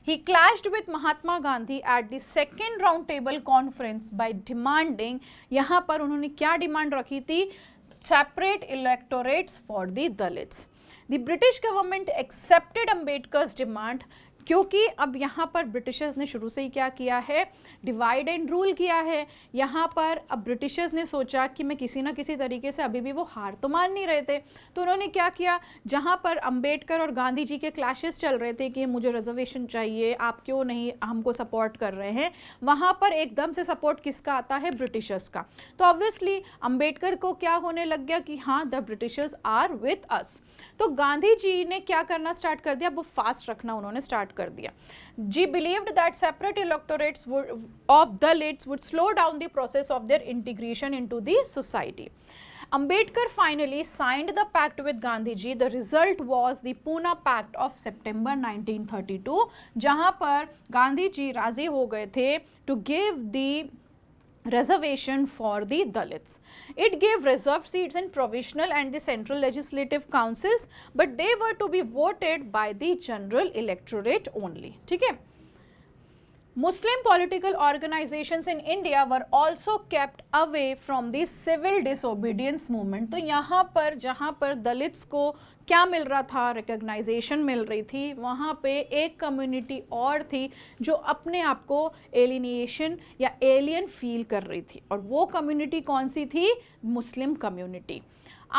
He clashed with Mahatma Gandhi at the second round table conference by demanding, यहाँ पर उन्होंने क्या demand रखी थी, separate electorates for the Dalits. The British government accepted Ambedkar's demand क्योंकि अब यहाँ पर ब्रिटिशर्स ने शुरू से ही क्या किया है, डिवाइड एंड रूल किया है. यहाँ पर अब ब्रिटिशर्स ने सोचा कि मैं किसी ना किसी तरीके से, अभी भी वो हार तो मान नहीं रहे थे, तो उन्होंने क्या किया, जहाँ पर अंबेडकर और गांधी जी के क्लैशेस चल रहे थे कि मुझे रिजर्वेशन चाहिए, आप क्यों नहीं हमको सपोर्ट कर रहे हैं, वहाँ पर एकदम से सपोर्ट किसका आता है, ब्रिटिशर्स का. तो ऑब्वियसली अंबेडकर को क्या होने लग गया कि हाँ, the Britishers are with us. तो गांधी जी ने क्या करना स्टार्ट कर दिया, वो फास्ट रखना उन्होंने स्टार्ट कर दिया. He believed that separate electorates of Dalits would slow down the process of their integration into the society. Ambedkar finally signed the pact with Gandhi ji. The result was the Pune Pact of September 1932, जहाँ पर गांधी जी राजी हो गए थे to give the reservation for the Dalits. It gave reserved seats in provisional and the central legislative councils, but they were to be voted by the general electorate only. ठीक है. Muslim political organizations in India were also kept away from the civil disobedience movement. तो यहाँ पर जहाँ पर Dalits को क्या मिल रहा था, रिकग्नाइजेशन मिल रही थी, वहाँ पे एक कम्युनिटी और थी जो अपने आप को एलिनिएशन या एलियन फील कर रही थी, और वो कम्युनिटी कौन सी थी, Muslim community.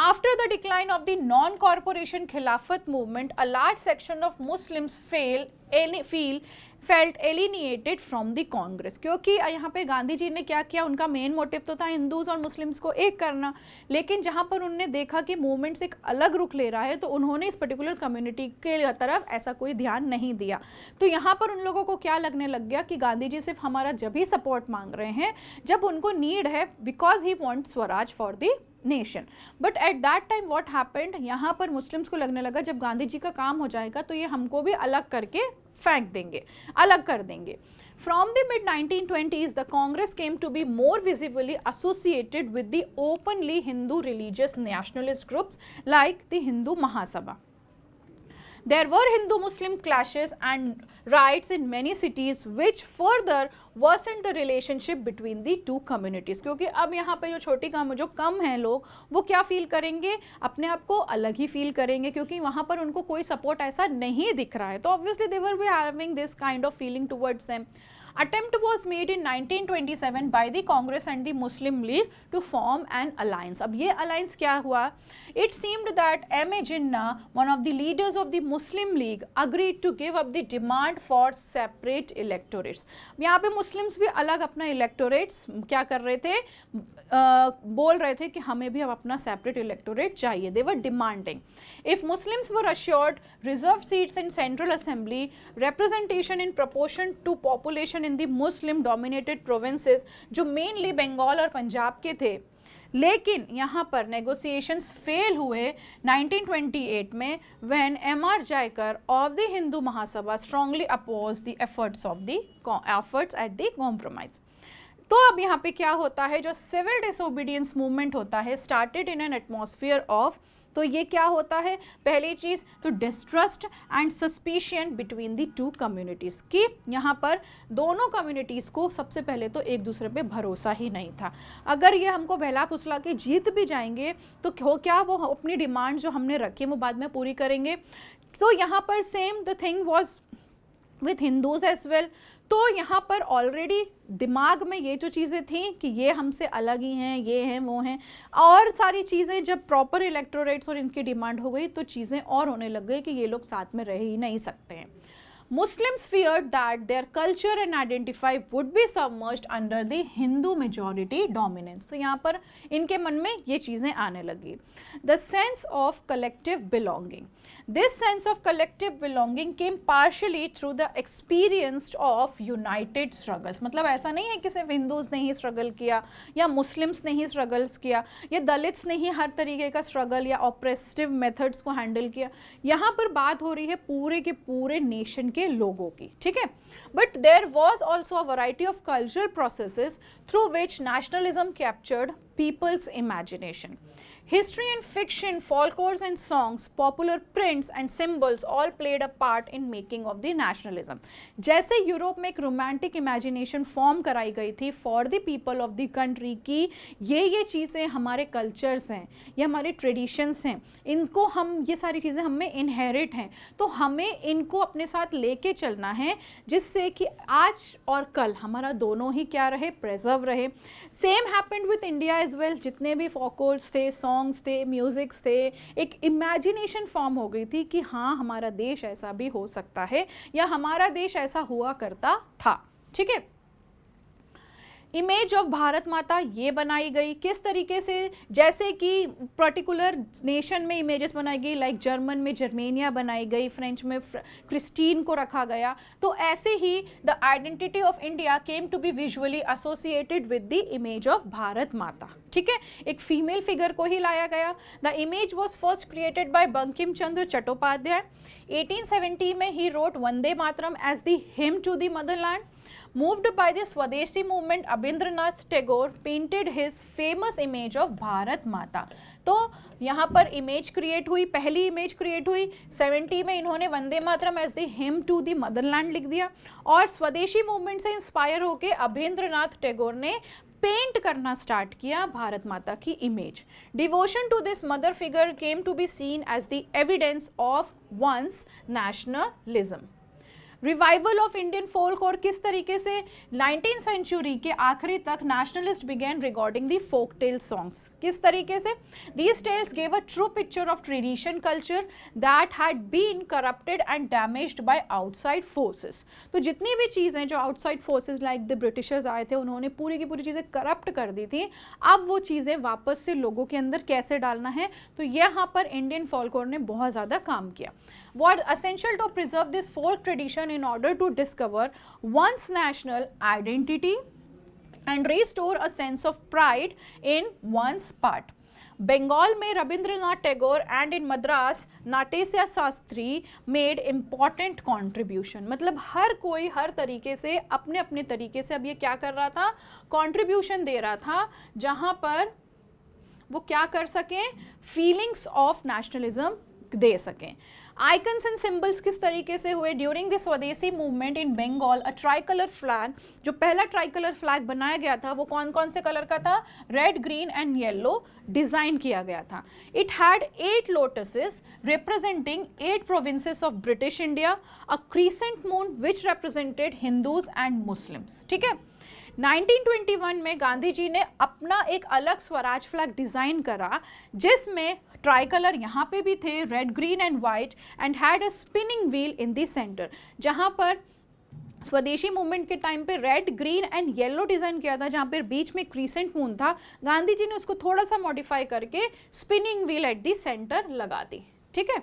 After the decline of the non-corporation Khilafat movement, a large section of Muslims felt alienated from the Congress. क्योंकि यहाँ पे गांधी जी ने क्या किया, उनका मेन मोटिव तो था हिंदूज और मुस्लिम्स को एक करना, लेकिन जहाँ पर उन्होंने देखा कि मूवमेंट्स एक अलग रुख ले रहा है, तो उन्होंने इस पर्टिकुलर कम्युनिटी के तरफ ऐसा कोई ध्यान नहीं दिया. तो यहाँ पर उन लोगों को क्या लगने लग गया कि गांधी जी सिर्फ हमारा जब ही सपोर्ट मांग रहे हैं जब उनको नीड है, because he want Swaraj for the nation. But at that time what happened, यहाँ पर मुस्लिम्स को लगने लगा जब गांधी जी का काम हो जाएगा तो ये हमको भी अलग करके फेंक देंगे, अलग कर देंगे. From the mid-1920s, the Congress came to be more visibly associated with the openly Hindu religious nationalist groups like the Hindu Mahasabha. There were Hindu-Muslim clashes and riots in many cities which further worsened the relationship between the two communities. क्योंकि अब यहाँ पे जो कम हैं लोग, वो क्या feel करेंगे, अपने आप को अलग ही फील करेंगे, क्योंकि वहाँ पर उनको कोई सपोर्ट ऐसा नहीं दिख रहा है. तो obviously they were having this kind of feeling towards them. Attempt was made in 1927 by the Congress and the Muslim League to form an alliance. अब ये alliance क्या हुआ? It seemed that M.A. Jinnah, one of the leaders of the Muslim League, agreed to give up the demand for separate electorates. यहाँ पे Muslims भी अलग अपना electorates क्या कर रहे थे, बोल रहे थे कि हमें भी अब अपना separate electorate चाहिए. They were demanding. If Muslims were assured reserved seats in Central Assembly, representation in proportion to population in the Muslim dominated provinces जो mainly बंगाल और पंजाब के थे, लेकिन यहाँ पर नेगोशिएशंस फेल हुए 1928 में when M.R. Jayakar of the Hindu Mahasabha strongly opposed the efforts at the compromise. तो अब यहाँ पे क्या होता है, जो सिविल डिसोबीडियंस मूवमेंट होता है, started in an atmosphere of तो ये क्या होता है, पहली चीज़ तो distrust and suspicion between the two communities, कि यहाँ पर दोनों कम्युनिटीज़ को सबसे पहले तो एक दूसरे पे भरोसा ही नहीं था। अगर ये हमको बहला फुसला के जीत भी जाएंगे तो हो क्या, वो अपनी डिमांड जो हमने रखी है वो बाद में पूरी करेंगे। तो यहाँ पर same the thing was with Hindus as well. तो यहाँ पर ऑलरेडी दिमाग में ये जो चीज़ें थी कि ये हमसे अलग ही हैं, ये हैं वो हैं, और सारी चीज़ें जब प्रॉपर इलेक्टोरेट्स और इनकी डिमांड हो गई तो चीज़ें और होने लग गई कि ये लोग साथ में रह ही नहीं सकते हैं। Muslims feared that their culture and identity would be submerged under the Hindu majority dominance. तो यहाँ पर इनके मन में ये चीज़ें आने लगी। The sense of collective belonging. This sense of collective belonging came partially through the experience of united struggles. मतलब ऐसा नहीं है कि सिर्फ हिंदूज ने ही स्ट्रगल किया या मुस्लिम्स ने ही स्ट्रगल्स किया या दलित्स ने ही हर तरीके का स्ट्रगल या ऑप्रेसिव मेथड्स को हैंडल किया। यहाँ पर बात हो रही है पूरे के पूरे नेशन के लोगों की, ठीक है। But there was also a variety of cultural processes through which nationalism captured people's imagination. History and fiction, folklores and songs, popular prints and symbols all played a part in making of the nationalism. जैसे Europe में एक romantic imagination form कराई गई थी for the people of the country की ये चीज़ें हमारे कल्चर्स हैं, ये हमारे ट्रेडिशंस हैं, इनको हम, ये सारी चीज़ें हमें इनहेरिट हैं, तो हमें इनको अपने साथ लेके चलना है जिससे कि आज और कल हमारा दोनों ही क्या रहे, प्रेजर्व रहे. Same happened with India as well. जितने भी फोकल्स थे, सॉन्ग्स थे, म्यूज़िक्स थे, एक इमेजिनेशन फॉर्म हो गई थी कि हाँ हमारा देश ऐसा भी हो सकता है या हमारा देश ऐसा हुआ करता था. ठीक है. इमेज ऑफ भारत माता ये बनाई गई किस तरीके से, जैसे कि पर्टिकुलर नेशन में इमेजेस बनाई गई, लाइक जर्मन में जर्मेनिया बनाई गई, फ्रेंच में क्रिस्टीन को रखा गया. तो ऐसे ही the identity of India came to be visually associated with the image of Bharat Mata. ठीक है, एक फीमेल फिगर को ही लाया गया. The image was first created by Bankim Chandra Chattopadhyay. 1870 में ही wrote Vande Mataram as the hymn to the motherland. Moved by the Swadeshi movement, Abhindranath Tagore painted his famous image of Bharat माता. तो यहाँ पर इमेज क्रिएट हुई, पहली इमेज क्रिएट हुई 70 में. इन्होंने Vande Mataram as the hymn to the motherland लिख दिया और स्वदेशी मूवमेंट से इंस्पायर होकर अभिंद्रनाथ टैगोर ने पेंट करना स्टार्ट किया भारत माता की image. Devotion to this mother figure came to be seen as the evidence of one's nationalism. Revival of Indian folk, और किस तरीके से 19th सेंचुरी के आखिरी तक nationalist began recording the folk tale songs. किस तरीके से? These tales gave a true picture of tradition culture that had been corrupted and damaged by outside forces. तो जितनी भी चीज़ें जो outside forces like the Britishers आए थे, उन्होंने पूरी की पूरी चीज़ें करप्ट कर दी थी. अब वो चीज़ें वापस से लोगों के अंदर कैसे डालना है, तो यहाँ पर इंडियन फोल्कलोर ने बहुत ज़्यादा काम किया. What essential to preserve this folk tradition in order to discover one's national identity and restore a sense of pride in one's part. Bengal में Rabindranath Tagore and in Madras नाटेशिया Shastri made important contribution. मतलब हर कोई हर तरीके से अपने अपने तरीके से अब ये क्या कर रहा था, contribution दे रहा था, जहाँ पर वो क्या कर सकें, feelings of nationalism दे सकें. आइकन्स एंड सिंबल्स किस तरीके से हुए during the swadeshi movement in Bengal. A tricolour flag, जो पहला ट्राई कलर फ्लैग बनाया गया था वो कौन कौन से कलर का था, red, green and yellow design किया गया था. It had 8 lotuses representing 8 provinces of British India, a crescent moon which represented Hindus and Muslims. ठीक है. 1921 में गांधी जी ने अपना एक अलग स्वराज फ्लैग डिजाइन करा जिसमें ट्राई कलर यहाँ पे भी थे, red, green and white, and had a spinning wheel in the centre. जहाँ पर स्वदेशी मूवमेंट के टाइम पे red, green and yellow design किया था, जहाँ पर बीच में क्रीसेंट मून था, गांधी जी ने उसको थोड़ा सा मॉडिफाई करके spinning wheel at the centre लगा दी. ठीक है.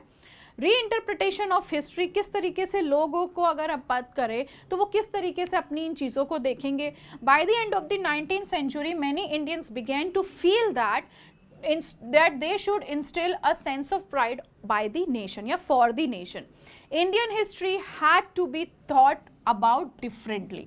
रीइंटरप्रिटेशन ऑफ हिस्ट्री, किस तरीके से लोगों को अगर आप बात करें तो वो किस तरीके से अपनी इन चीज़ों को देखेंगे. By the end of the 19th century many Indians began to feel that they should instill a sense of pride by the nation या for the nation. Indian history had to be thought about differently.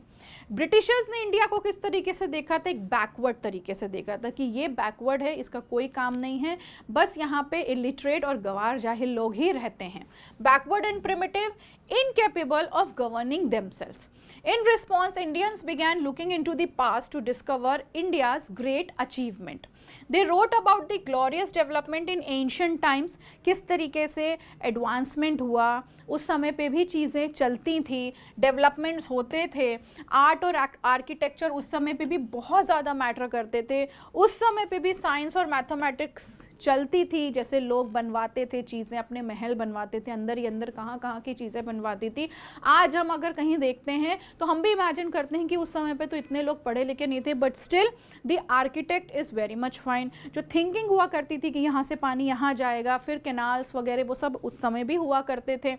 Britishers ने India को किस तरीके से देखा था, एक backward तरीके से देखा था कि ये बैकवर्ड है, इसका कोई काम नहीं है, बस यहाँ पे इलिटरेट और गवार जाहिल लोग ही रहते हैं. Backward and primitive, incapable of governing themselves. In response, Indians began looking into the past to discover India's great achievement. They wrote about the glorious development in ancient times. किस तरीके से एडवांसमेंट हुआ, उस समय पे भी चीज़ें चलती थी, डेवलपमेंट्स होते थे, आर्ट और आर्किटेक्चर उस समय पे भी बहुत ज़्यादा मैटर करते थे, उस समय पे भी साइंस और मैथमेटिक्स चलती थी, जैसे लोग बनवाते थे चीज़ें, अपने महल बनवाते थे, अंदर ही अंदर कहाँ कहाँ की चीज़ें बनवाती थी. आज हम अगर कहीं देखते हैं तो हम भी इमेजिन करते हैं कि उस समय पे तो इतने लोग पढ़े लिखे नहीं थे, but still the architect is very much fine. जो थिंकिंग हुआ करती थी कि यहाँ से पानी यहाँ जाएगा, फिर कैनाल्स वगैरह वो सब उस समय भी हुआ करते थे.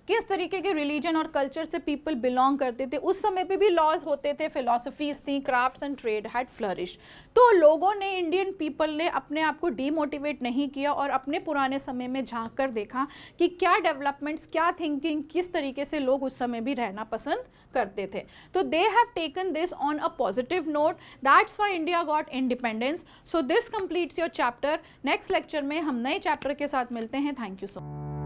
किस तरीके के रिलीजन और कल्चर से पीपल बिलोंग करते थे, उस समय पे भी लॉज होते थे, फिलॉसफीज थी, crafts and trade had flourish. तो लोगों ने, इंडियन पीपल ने अपने आप को डीमोटिवेट नहीं किया और अपने पुराने समय में झांक कर देखा कि क्या डेवलपमेंट्स, क्या थिंकिंग, किस तरीके से लोग उस समय भी रहना पसंद करते थे. तो they have taken this on a positive note, that's why India got independence. So this completes your chapter. Next lecture में हम नए चैप्टर के साथ मिलते हैं. Thank you so much.